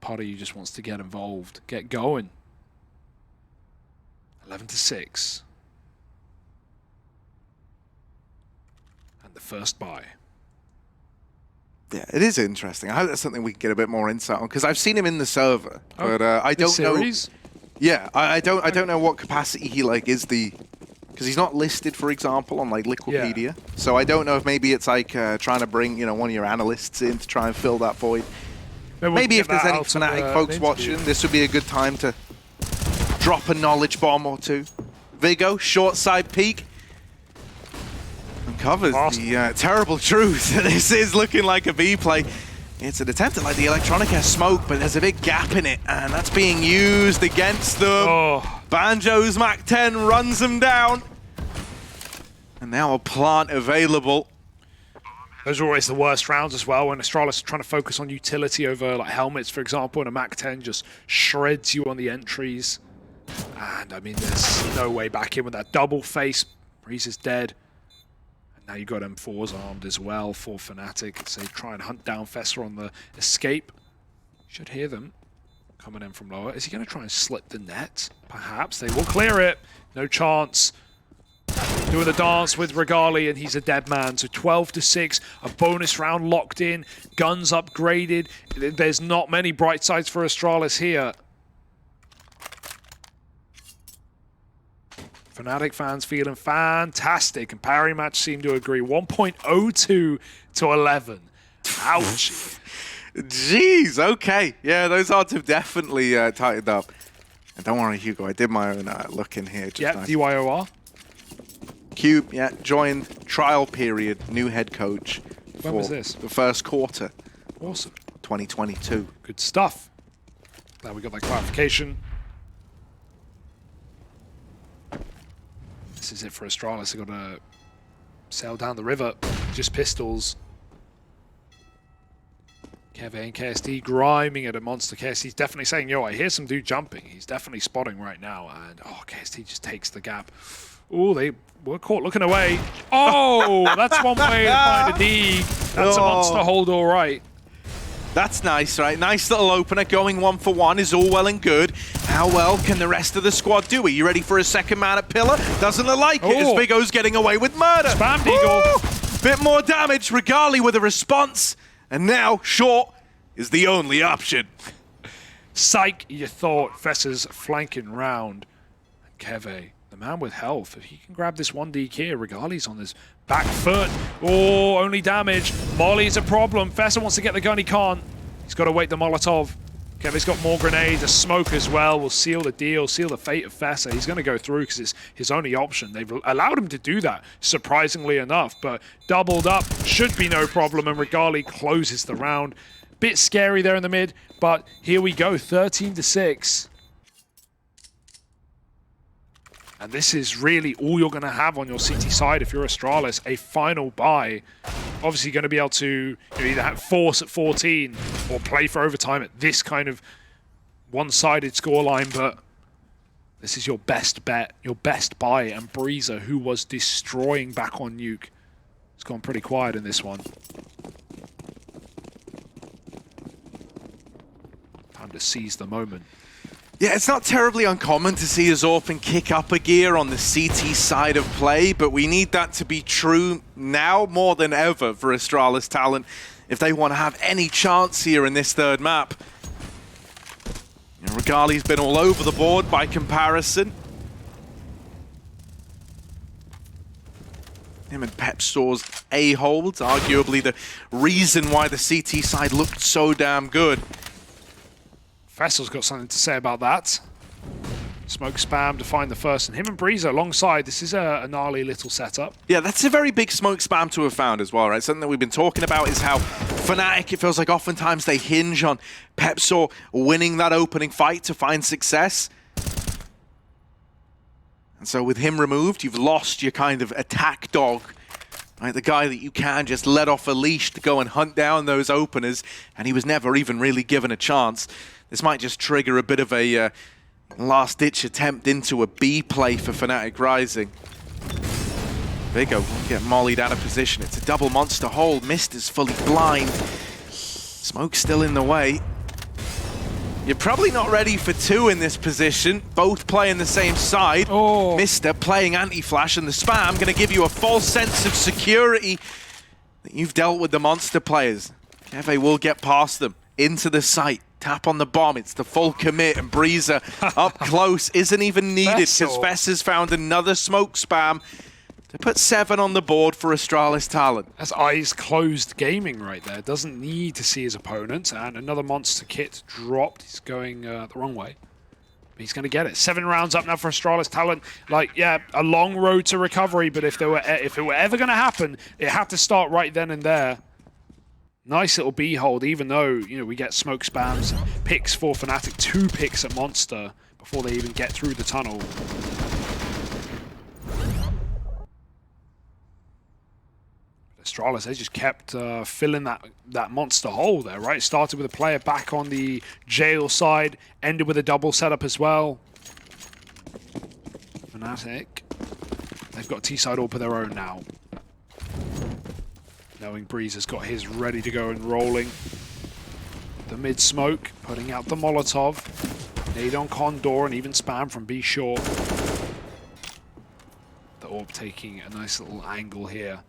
part of you just wants to get involved, get going. 11-6. And the first buy. Yeah, it is interesting. I hope that's something we can get a bit more insight on, because I've seen him in the server, but I don't know. Yeah, I don't know what capacity he like is because he's not listed, for example, on like Liquipedia. Yeah. So I don't know if maybe it's like trying to bring one of your analysts in to try and fill that void. Maybe if there's any Fnatic folks watching, this would be a good time to drop a knowledge bomb or two. Vigo, short side peek. Uncovers the terrible truth. This is looking like a B play. It's an attempt at like the Electronica smoke, but there's a big gap in it, and that's being used against them. Banjo's Mac 10 runs them down. And now a plant available. Those are always the worst rounds as well, when Astralis is trying to focus on utility over like helmets, for example, and a Mac 10 just shreds you on the entries. And I mean, there's no way back in with that double face. Breeze is dead. Now you've got M4s armed as well for Fnatic. So they try and hunt down Fessa on the escape. Should hear them coming in from lower. Is he going to try and slip the net? Perhaps. They will clear it. No chance. Doing the dance with Regali, and he's a dead man. So 12-6, a bonus round locked in. Guns upgraded. There's not many bright sides for Astralis here. Fnatic fans feeling fantastic, and Parry Match seem to agree. 1.02 to 11. Ouch. Jeez, okay. Yeah, those odds have definitely tightened up. And don't worry, Hugo, I did my own look in here. Yeah, nice. DYOR. Cube, yeah, joined trial period, new head coach. When was this? The first quarter. Awesome. 2022. Good stuff. Glad we got that clarification. This is it for Astralis. They've got to sail down the river. Just pistols. Keve and KSD grinding at a monster. KSD's definitely saying, yo, I hear some dude jumping. He's definitely spotting right now. And, oh, KSD just takes the gap. Oh, they were caught looking away. Oh, that's one way to find a D. That's a monster hold, all right. That's nice, right? Nice little opener. Going 1-for-1 is all well and good. How well can the rest of the squad do? Are you ready for a second man at Pillar? Doesn't look like it as Vigo's getting away with murder. Spam Deagle. Bit more damage. Regali with a response. And now, short is the only option. Psych, you thought. Fesser's flanking round. And Keve, the man with health, if he can grab this 1D here, Regali's on his back foot. Oh, only damage. Molly's a problem. Fesser wants to get the gun, he can't. He's got to wait the Molotov. Keve's got more grenades, a smoke as well. Will seal the deal, seal the fate of Fesser. He's going to go through because it's his only option. They've allowed him to do that, surprisingly enough, but doubled up should be no problem, and Regali closes the round. Bit scary there in the mid, but here we go, 13-6. And this is really all you're going to have on your CT side if you're Astralis, a final buy. Obviously going to be able to either have force at 14 or play for overtime at this kind of one-sided scoreline, but this is your best bet, your best buy. And Breezer, who was destroying back on Nuke, has gone pretty quiet in this one. Time to seize the moment. Yeah, it's not terribly uncommon to see Azorpin kick up a gear on the CT side of play, but we need that to be true now more than ever for Astralis Talent if they want to have any chance here in this third map. Regali's been all over the board by comparison. Him and Pepstor's A-holds, arguably the reason why the CT side looked so damn good. Fessel's got something to say about that. Smoke spam to find the first, and him and Breezer alongside. This is a gnarly little setup. Yeah, that's a very big smoke spam to have found as well, right? Something that we've been talking about is how Fnatic, it feels like oftentimes they hinge on Pepstor winning that opening fight to find success. And so with him removed, you've lost your kind of attack dog, right? The guy that you can just let off a leash to go and hunt down those openers, and he was never even really given a chance. This might just trigger a bit of a last-ditch attempt into a B play for Fnatic Rising. Vigo won't get mollied out of position. It's a double monster hold. Mist is fully blind. Smoke's still in the way. You're probably not ready for two in this position. Both playing the same side. Oh. Mister playing anti-flash, and the spam going to give you a false sense of security that you've dealt with the monster players. Keve will get past them into the site. Tap on the bomb, it's the full commit, and Breezer up close isn't even needed because Fess has found another smoke spam to put 7 on the board for Astralis Talent. That's eyes closed gaming right there. Doesn't need to see his opponent, and another monster kit dropped. He's going the wrong way. But he's going to get it. 7 rounds up now for Astralis Talent. Like, yeah, a long road to recovery, but if it were ever going to happen, it had to start right then and there. Nice little B hold, even though, we get smoke spams, picks for Fnatic, 2 picks at Monster before they even get through the tunnel. Astralis, they just kept filling that Monster hole there, right? Started with a player back on the jail side, ended with a double setup as well. Fnatic, they've got T-side all for their own now. Knowing Breeze has got his ready to go and rolling. The mid smoke, putting out the Molotov. Nade on Condor and even spam from B short. The Orb taking a nice little angle here.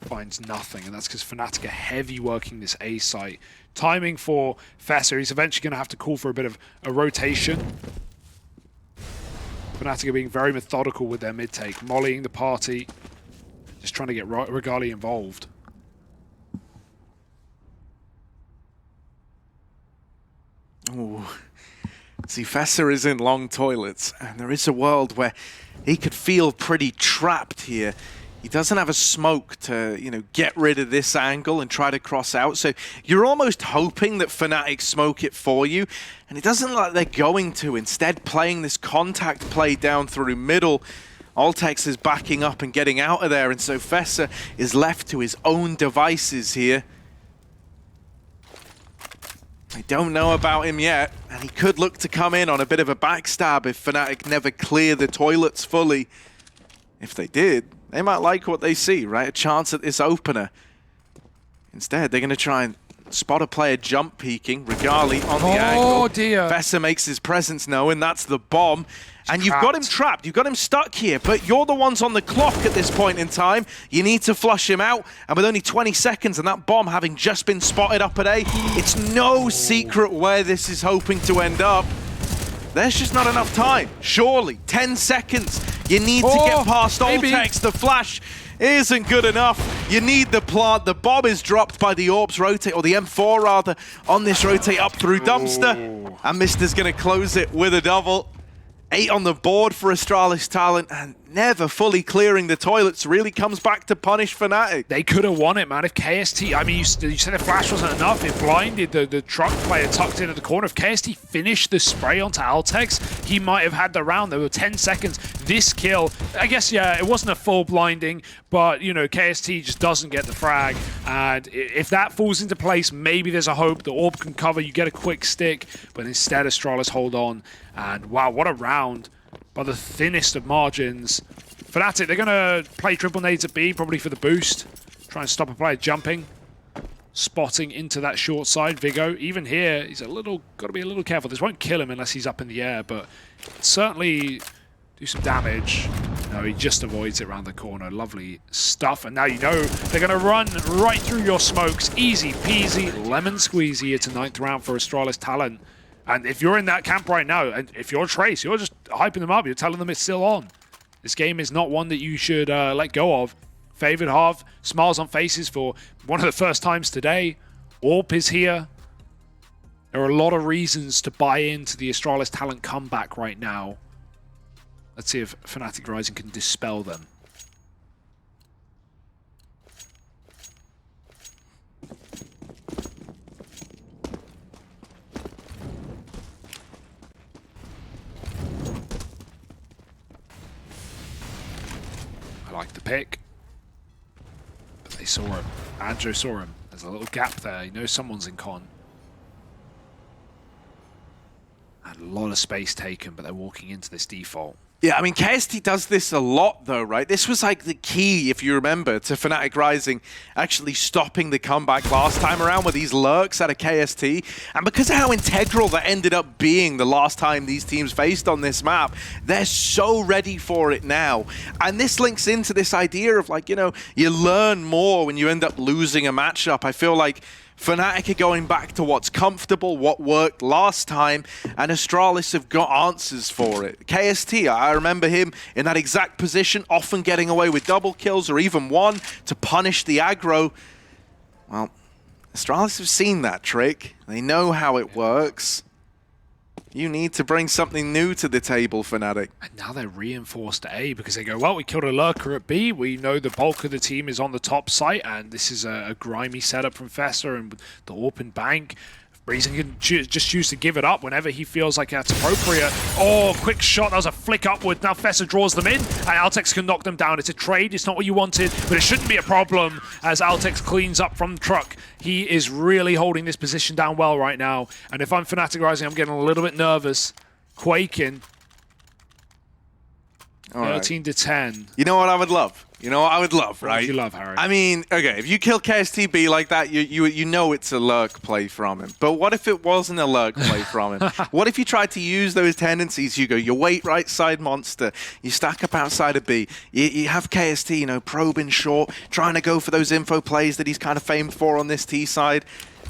Finds nothing, and that's because Fnatic are heavy working this A site. Timing for Fesser, he's eventually going to have to call for a bit of a rotation. Fnatic are being very methodical with their mid take, mollying the party. Just trying to get Regali involved. Ooh. See, Fesser is in long toilets, and there is a world where he could feel pretty trapped here. He doesn't have a smoke to, get rid of this angle and try to cross out. So you're almost hoping that Fnatic smoke it for you, and it doesn't look like they're going to. Instead, playing this contact play down through middle. Altex is backing up and getting out of there, and so Fesser is left to his own devices here. I don't know about him yet, and he could look to come in on a bit of a backstab if Fnatic never clear the toilets fully. If they did, they might like what they see, right? A chance at this opener. Instead, they're going to try and spot a player jump peeking, Regali on the angle. Oh dear. Fessa makes his presence known, that's the bomb. And you've got him trapped, you've got him stuck here, but you're the ones on the clock at this point in time. You need to flush him out, and with only 20 seconds and that bomb having just been spotted up at A, it's no secret where this is hoping to end up. There's just not enough time. Surely, 10 seconds. You need to get past Oltex. The flash isn't good enough. You need the plant. The bomb is dropped by the Orbs rotate, or the M4 rather, on this rotate up through Dumpster. And Mister's going to close it with a double. 8 on the board for Astralis Talent, and never fully clearing the toilets really comes back to punish Fnatic. They could have won it, man. If KST, I mean, you said the flash wasn't enough. It blinded the truck player tucked into the corner. If KST finished the spray onto Altex, he might have had the round. There were 10 seconds. This kill, I guess, yeah, it wasn't a full blinding, but, you know, KST just doesn't get the frag. And if that falls into place, maybe there's a hope. The Orb can cover, you get a quick stick, but instead Astralis hold on. And wow, what a round by the thinnest of margins. Fnatic, they're going to play triple nades at B, probably for the boost. Try and stop a player jumping. Spotting into that short side. Vigo, even here, he's got to be a little careful. This won't kill him unless he's up in the air, but certainly do some damage. No, he just avoids it around the corner. Lovely stuff. And now you know they're going to run right through your smokes. Easy peasy, lemon squeezy. It's a 9th round for Astralis Talent. And if you're in that camp right now, and if you're Trace, you're just hyping them up. You're telling them it's still on. This game is not one that you should let go of. Favored half, smiles on faces for one of the first times today. Orp is here. There are a lot of reasons to buy into the Astralis Talent comeback right now. Let's see if Fnatic Rising can dispel them. I like the pick, but they saw him. Andrew saw him. There's a little gap there. He knows someone's in con. And a lot of space taken, but they're walking into this default. Yeah, I mean, KST does this a lot, though, right? This was like the key, if you remember, to Fnatic Rising actually stopping the comeback last time around with these lurks out of KST. And because of how integral that ended up being the last time these teams faced on this map, they're so ready for it now. And this links into this idea of, like, you know, you learn more when you end up losing a matchup. I feel like Fnatic are going back to what's comfortable, what worked last time, and Astralis have got answers for it. KST, I remember him in that exact position, often getting away with double kills or even one to punish the aggro. Well, Astralis have seen that trick. They know how it works. You need to bring something new to the table, Fnatic. And now they're reinforced at A because they go, well, we killed a lurker at B. We know the bulk of the team is on the top site, and this is a grimy setup from Fessa and the open bank. Rising can just choose to give it up whenever he feels like that's appropriate. Oh, quick shot. That was a flick upward. Now Fessa draws them in, and Altex can knock them down. It's a trade. It's not what you wanted, but it shouldn't be a problem as Altex cleans up from the truck. He is really holding this position down well right now. And if I'm Fnatic Rising, I'm getting a little bit nervous. Quaking. 13 to 10. You know what I would love? You know what I would love, right? What would you love, Harry? I mean, okay, if you kill KSTB like that, you know it's a lurk play from him. But what if it wasn't a lurk play from him? What if you tried to use those tendencies, Hugo? You wait right side monster, you stack up outside of B, you have KST, you know, probing short, trying to go for those info plays that he's kind of famed for on this T side.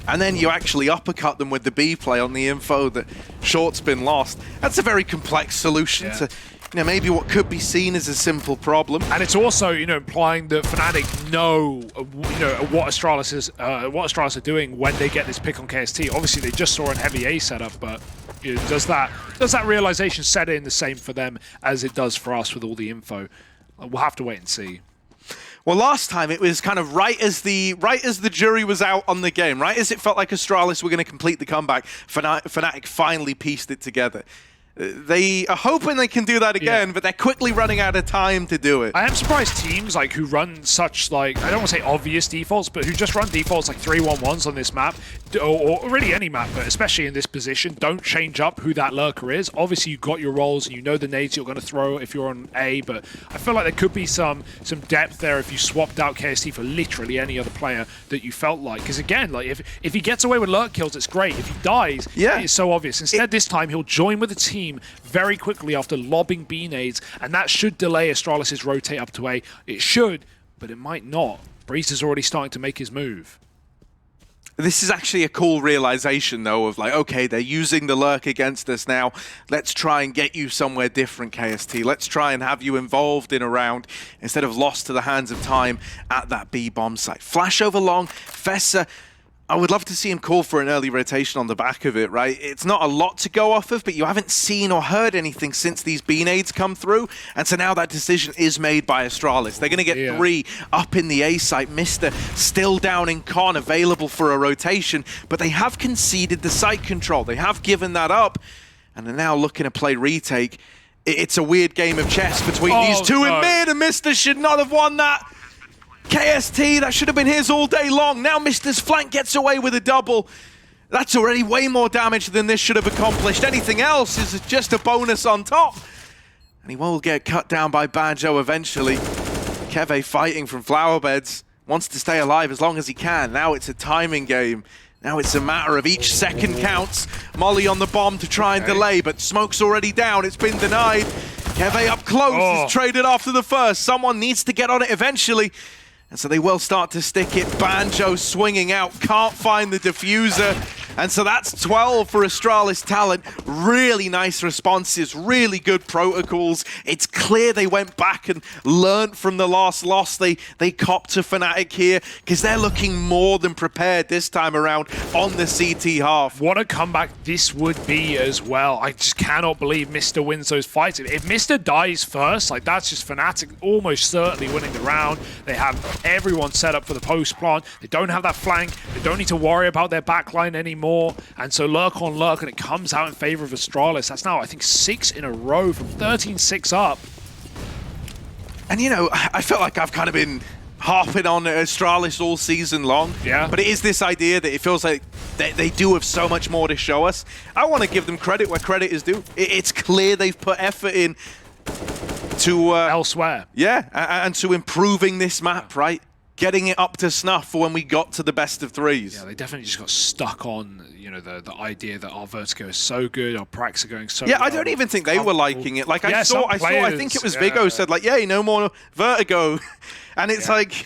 And then you actually uppercut them with the B play on the info that short's been lost. That's a very complex solution to, you know, maybe what could be seen as a simple problem. And it's also, you know, implying that Fnatic know, you know, what Astralis are doing when they get this pick on KST. Obviously, they just saw an heavy A setup, but you know, does that realization set in the same for them as it does for us with all the info? We'll have to wait and see. Well, last time it was kind of right as the jury was out on the game, right as it felt like Astralis were going to complete the comeback, Fnatic finally pieced it together. They are hoping they can do that again, but they're quickly running out of time to do it. I am surprised teams like who run such like, I don't want to say obvious defaults, but who just run defaults like 3-1-1s on this map, or really any map, but especially in this position, don't change up who that lurker is. Obviously you've got your roles and you know the nades you're going to throw if you're on A, but I feel like there could be some depth there if you swapped out KST for literally any other player that you felt like. Because again, like if he gets away with lurk kills, it's great. If he dies, it's so obvious. Instead, this time he'll join with the team very quickly after lobbing B nades, and that should delay Astralis' rotate up to A. It should, but it might not. Breeze is already starting to make his move. This is actually a cool realization, though, of like, okay, they're using the lurk against us now. Let's try and get you somewhere different, KST. Let's try and have you involved in a round instead of lost to the hands of time at that B bomb site. Flash over long, Fessa. I would love to see him call for an early rotation on the back of it, right? It's not a lot to go off of, but you haven't seen or heard anything since these B nades come through. And so now that decision is made by Astralis. They're going to get 3 up in the A site. Mister still down in Con, available for a rotation, but they have conceded the site control. They have given that up, and they're now looking to play retake. It's a weird game of chess between these two in mid, and Mister should not have won that. KST, that should have been his all day long. Now Mister's flank gets away with a double. That's already way more damage than this should have accomplished. Anything else is just a bonus on top. And he will get cut down by Banjo eventually. Keve fighting from flower beds. Wants to stay alive as long as he can. Now it's a timing game. Now it's a matter of each second counts. Molly on the bomb to try and delay, but smoke's already down. It's been denied. Keve up close. Is traded after the first. Someone needs to get on it eventually. And so they will start to stick it. Banjo swinging out, can't find the diffuser. And so that's 12 for Astralis Talent. Really nice responses, really good protocols. It's clear they went back and learned from the last loss they copped to Fnatic here, because they're looking more than prepared this time around on the CT half. What a comeback this would be as well. I just cannot believe Mister wins those fights. If Mister dies first, like that's just Fnatic almost certainly winning the round. They have everyone set up for the post plant. They don't have that flank. They don't need to worry about their backline anymore. And so lurk on lurk, and it comes out in favor of Astralis. That's now, I think, 6 in a row from 13-6 up. And you know, I felt like I've kind of been harping on Astralis all season long. Yeah. But it is this idea that it feels like they do have so much more to show us. I want to give them credit where credit is due. It's clear they've put effort in to elsewhere. Yeah, and to improving this map, right? Getting it up to snuff for when we got to the best of threes. Yeah, they definitely just got stuck on, you know, the idea that our Vertigo is so good, our Prax are going so yeah, well. I don't even think they were liking it. Like I saw, I think it was Vigo said like, "Yay, no more Vertigo," and it's like,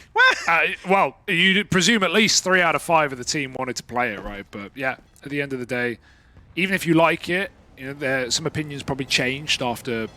well, you presume at least 3 out of 5 of the team wanted to play it, right? But yeah, at the end of the day, even if you like it, you know, some opinions probably changed after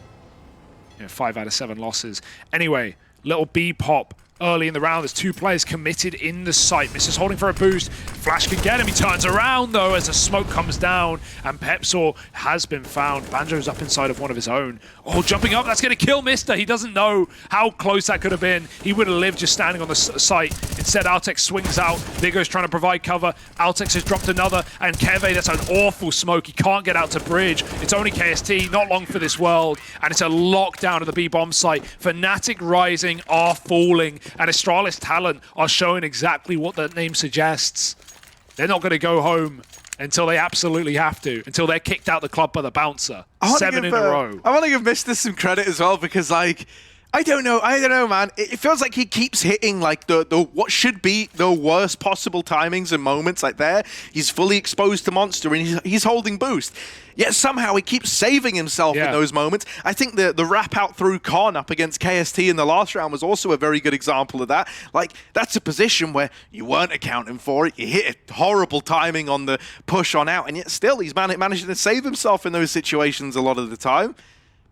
5 out of 7 losses. Anyway, little B pop. Early in the round, there's 2 players committed in the site. Misses holding for a boost. Flash can get him. He turns around, though, as the smoke comes down, and Pepsaw has been found. Banjo's up inside of one of his own. Oh, jumping up. That's going to kill Mister. He doesn't know how close that could have been. He would have lived just standing on the site. Instead, Altex swings out. Vigo's trying to provide cover. Altex has dropped another, and Keve, that's an awful smoke. He can't get out to bridge. It's only KST, not long for this world, and it's a lockdown of the B-bomb site. Fnatic Rising are falling, and Astralis Talent are showing exactly what that name suggests. They're not going to go home until they absolutely have to, until they're kicked out the club by the bouncer. 7 in a row. I want to give Mister some credit as well, because like, I don't know, man. It feels like he keeps hitting like the what should be the worst possible timings and moments like there. He's fully exposed to Monster and he's holding boost. Yet somehow he keeps saving himself in those moments. I think the wrap out through Con up against KST in the last round was also a very good example of that. Like, that's a position where you weren't accounting for it. You hit a horrible timing on the push on out, and yet still he's managing to save himself in those situations a lot of the time.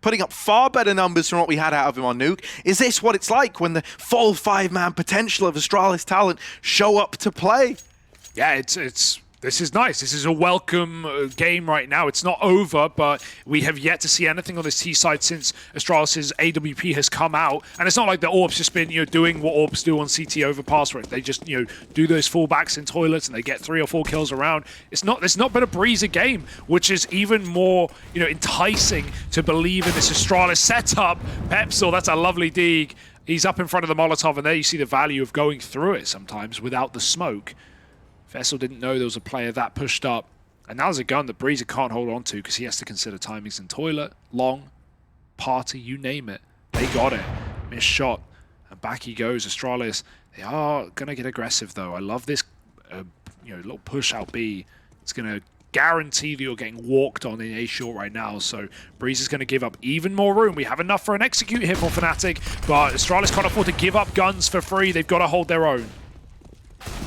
Putting up far better numbers from what we had out of him on Nuke. Is this what it's like when the full 5-man potential of Astralis Talent show up to play? Yeah, it's This is nice. This is a welcome game right now. It's not over, but we have yet to see anything on this T side since Astralis' AWP has come out. And it's not like the Orbs just been, doing what Orbs do on CT overpass, where they just, do those fullbacks in toilets and they get 3 or 4 kills around. It's not been a breezy game, which is even more, enticing to believe in this Astralis setup. Pepsil, that's a lovely dig. He's up in front of the Molotov, and there you see the value of going through it sometimes without the smoke. Vessel didn't know there was a player that pushed up. And now there's a gun that Breezer can't hold on to because he has to consider timings in toilet, long, party, you name it. They got it. Missed shot. And back he goes. Astralis, they are going to get aggressive, though. I love this little push out B. It's going to guarantee that you're getting walked on in A short right now. So Breezer's going to give up even more room. We have enough for an execute here for Fnatic, but Astralis can't afford to give up guns for free. They've got to hold their own.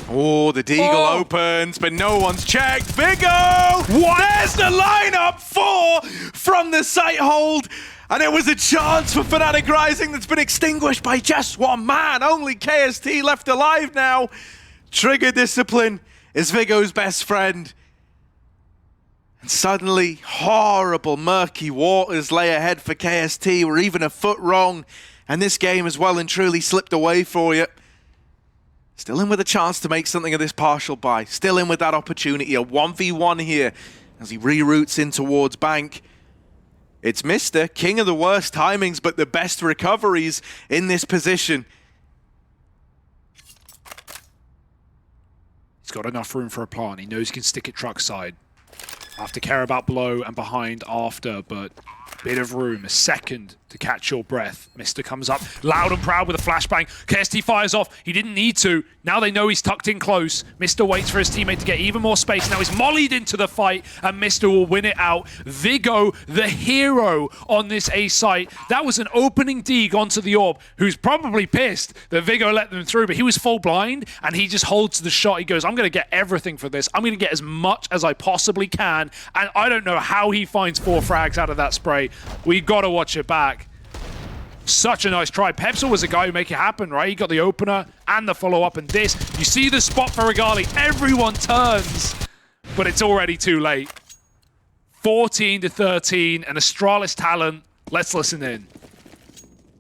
Oh, the Deagle opens, but no one's checked. Vigo! What? There's the lineup 4 from the site hold. And it was a chance for Fnatic Rising that's been extinguished by just one man. Only KST left alive now. Trigger discipline is Vigo's best friend. And suddenly, horrible, murky waters lay ahead for KST. We're even a foot wrong. And this game has well and truly slipped away for you. Still in with a chance to make something of this partial buy. Still in with that opportunity. A 1v1 here as he reroutes in towards Bank. It's Mr. King of the worst timings, but the best recoveries in this position. He's got enough room for a plant. He knows he can stick it truck side. Have to care about below and behind after, but bit of room, a second to catch your breath. Mr. comes up loud and proud with a flashbang. KST fires off. He didn't need to. Now they know he's tucked in close. Mr. waits for his teammate to get even more space. Now he's mollied into the fight, and Mr. will win it out. Vigo, the hero on this A site. That was an opening dig onto the Orb, who's probably pissed that Vigo let them through, but he was full blind, and he just holds the shot. He goes, I'm going to get everything for this. I'm going to get as much as I possibly can, and I don't know how he finds 4 frags out of that spray. We got to watch it back. Such a nice try. Pepsil was the guy who made it happen, right? He got the opener and the follow-up, and this. You see the spot for Regali. Everyone turns, but it's already too late. 14-13, and Astralis Talent. Let's listen in.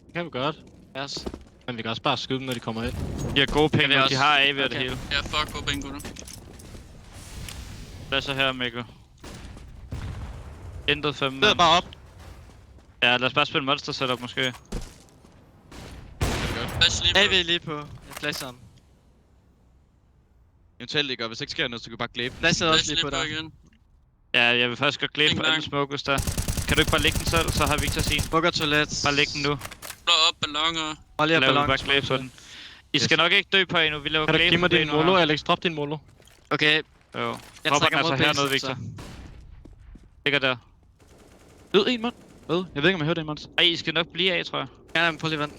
Det kan vi godt. Yes. Men vi kan også bare skyde dem, når de kommer ind. De har gode penge, og de har AV og det hele. Ja, fuck, hvor penge gutter. Hvad så her, Mikko? Intet 5 Det er bare op. Ja, lad os bare spille monster setup måske. Flash lige på. AV lige på flasheren. Eventuelt ikke, og hvis ikke sker noget, så kan vi bare glæbe. Flasher også lige på der. Igen. Ja, jeg vil faktisk godt glæde på alle smoke, der. Kan du ikke bare lægge den selv, så har Victor sin. Bukker toilet. Bare læg den nu. Blå op, balloner. Hold lige Laver vi ballon. bare glæbe på den. I skal nok ikke dø på endnu, vi laver Kan du glæbe give mig på din molo, Alex? Drop din molo. Okay, Jo. jeg Dropper trækker den mod altså hernede, basen, Victor. så. Ligger der. Død en, mand. Hvad? Jeg ved ikke, om jeg hørte en, mand. Ej, I skal nok blive af, tror jeg. Ja, men prøv lige vent.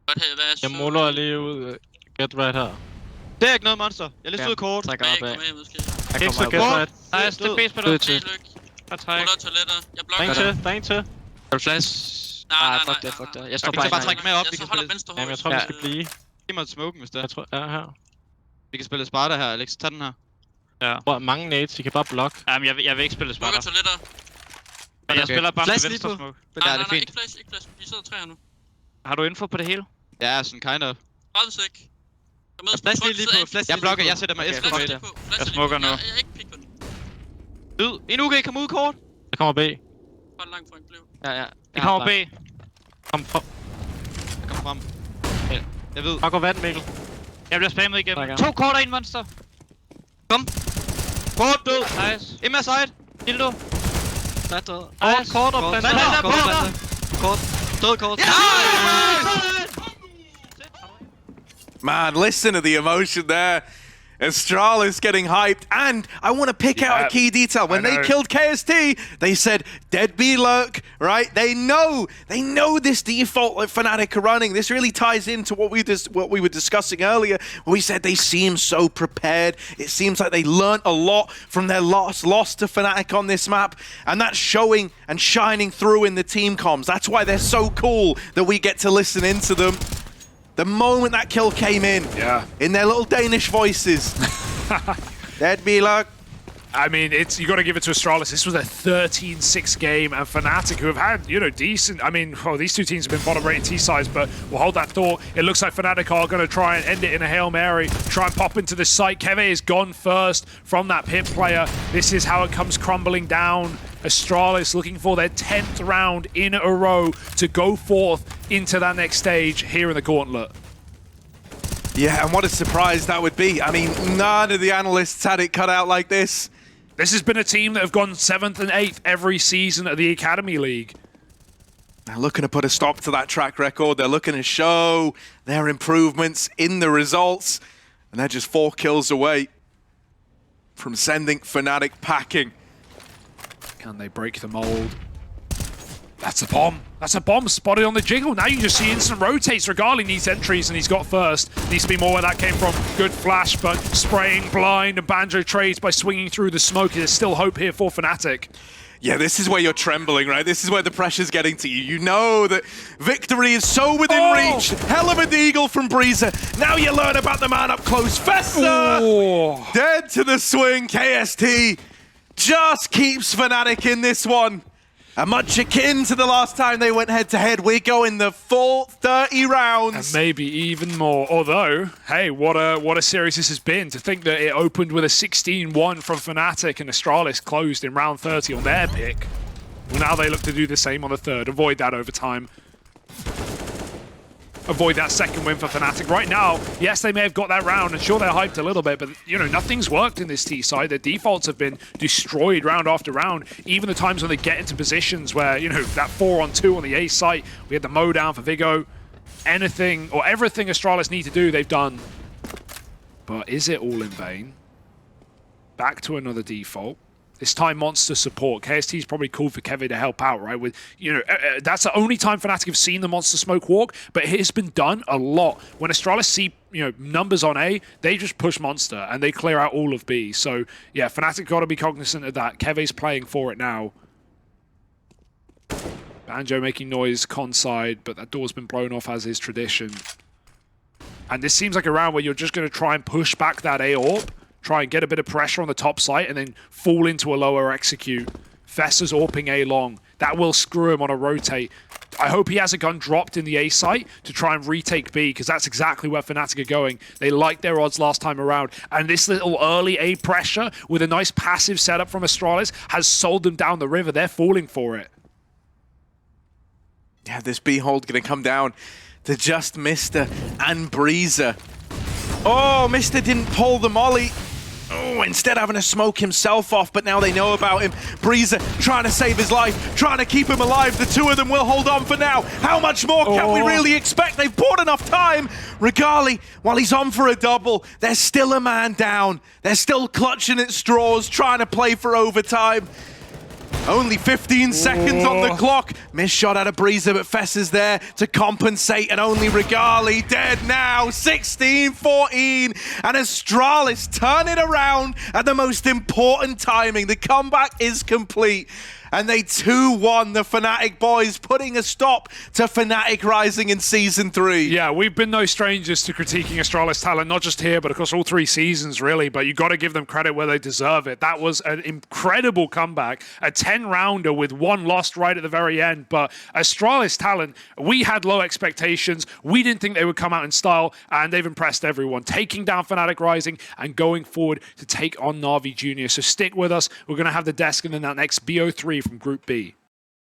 Godt her, hvad er Jeg moloer lige ud. Get right her. Det er ikke noget, monster. Jeg lige stod kort. Trækker op af. Måske. Ikke så get right. Nej, stik base på dig. Hey, lykke. Bare træk. Ruller toiletter. Jeg Der er blokker en til, der er en til. Er du flash? Nej, fuck det. Jeg står Vi bare kan bare trække trække med op. Jeg så holder venstre Jamen, jeg hoved. tror, vi skal blive. Giv mig smoken, hvis det er. Jeg tror, ja, her. Vi kan spille Sparta her, Alex. Tag den her. Ja. Hvor mange nades, I kan bare blokke. Jamen, jeg vil ikke spille Blokker sparta. toiletter. Men jeg spiller bare Flash med lige venstre på. smoke. Ja, det er Nej, fint. ikke flash. Vi sidder 3 her nu. Har du info på det hele? Ja, sådan kind of. 30 sek. Flash lige på, flash Jeg lige blokker, på. Jeg sætter mig S på Flash midt. lige på. Flash Jeg lige smukker på. nu. Jeg er ikke pik på den. Død. En UG, kom ud kort. Der kommer B. Bare langt fra en blev. Ja. Det kommer B. Kom frem. Jeg kommer frem. Jeg ved. Bare gå vand, Mikkel. Jeg bliver spammet igennem. Tak, ja. 2 kort og 1 monster. Kom. Kort død. Nice. Emma side. Dildo. Side død. Kort og planter. Kort. Død kort. Man, listen to the emotion there. Astralis getting hyped, and I want to pick out a key detail. When they killed KST, they said, dead be lurk, right? They know this default that Fnatic are running. This really ties into what we were discussing earlier, where we said they seem so prepared. It seems like they learnt a lot from their last loss to Fnatic on this map, and that's showing and shining through in the team comms. That's why they're so cool that we get to listen into them. The moment that kill came in their little Danish voices, Dead B-Luck. I mean, you got to give it to Astralis. This was a 13-6 game, and Fnatic, who have had, decent. I mean, well, these two teams have been bottom rated T-sides, but we'll hold that thought. It looks like Fnatic are going to try and end it in a Hail Mary, try and pop into the site. Keve is gone first from that pit player. This is how it comes crumbling down. Astralis looking for their 10th round in a row to go forth into that next stage here in the Gauntlet. Yeah, and what a surprise that would be. I mean, none of the analysts had it cut out like this. This has been a team that have gone 7th and 8th every season at the Academy League. They're looking to put a stop to that track record. They're looking to show their improvements in the results. And they're just 4 kills away from sending Fnatic packing. Can they break the mold? That's a bomb. That's a bomb spotted on the jiggle. Now you just see instant rotates. Regali needs entries and he's got first. Needs to be more where that came from. Good flash, but spraying blind, and Banjo trades by swinging through the smoke. There's still hope here for Fnatic. Yeah, this is where you're trembling, right? This is where the pressure's getting to you. You know that victory is so within reach. Hell of a deagle from Breezer. Now you learn about the man up close. Fessa! Dead to the swing. KST just keeps Fnatic in this one. And much akin to the last time they went head-to-head, we're going the full 30 rounds. And maybe even more. Although, hey, what a series this has been. To think that it opened with a 16-1 from Fnatic and Astralis closed in round 30 on their pick. Well, now they look to do the same on the third. Avoid that overtime. Avoid that second win for Fnatic. Right now, yes, they may have got that round, and sure, they're hyped a little bit, but, nothing's worked in this T side. Their defaults have been destroyed round after round. Even the times when they get into positions where, that 4-on-2 on the A site, we had the mow down for Vigo. Anything, or everything Astralis need to do, they've done. But is it all in vain? Back to another default. This time Monster support. KST's probably called for Keve to help out, right? With that's the only time Fnatic have seen the Monster smoke walk, but it has been done a lot. When Astralis see numbers on A, they just push Monster and they clear out all of B. So yeah, Fnatic got to be cognizant of that. Keve's playing for it now. Banjo making noise con side, but that door's been blown off as is tradition. And this seems like a round where you're just going to try and push back that A AWP. Try and get a bit of pressure on the top site and then fall into a lower execute. Fessa's AWPing A long. That will screw him on a rotate. I hope he has a gun dropped in the A site to try and retake B, because that's exactly where Fnatic are going. They liked their odds last time around. And this little early A pressure with a nice passive setup from Astralis has sold them down the river. They're falling for it. Yeah, this B hold going to come down to just Mr. and Breezer. Oh, Mr. didn't pull the molly. Oh, instead having to smoke himself off, but now they know about him. Breezer trying to save his life, trying to keep him alive. The two of them will hold on for now. How much more can we really expect? They've bought enough time. Regali, while he's on for a double, there's still a man down. They're still clutching at straws, trying to play for overtime. Only 15 seconds on the clock. Missed shot out of Breezer, but Fess is there to compensate, and only Regali dead now. 16-14, and Astralis turn it around at the most important timing. The comeback is complete, and they 2-1 the Fnatic boys, putting a stop to Fnatic Rising in Season 3. Yeah, we've been no strangers to critiquing Astralis Talent, not just here, but across all 3 seasons, really. But you got to give them credit where they deserve it. That was an incredible comeback, a 10-rounder with 1 lost right at the very end. But Astralis Talent, we had low expectations. We didn't think they would come out in style, and they've impressed everyone, taking down Fnatic Rising and going forward to take on Na'Vi Jr. So stick with us. We're going to have the desk and then that next BO3 from Group B.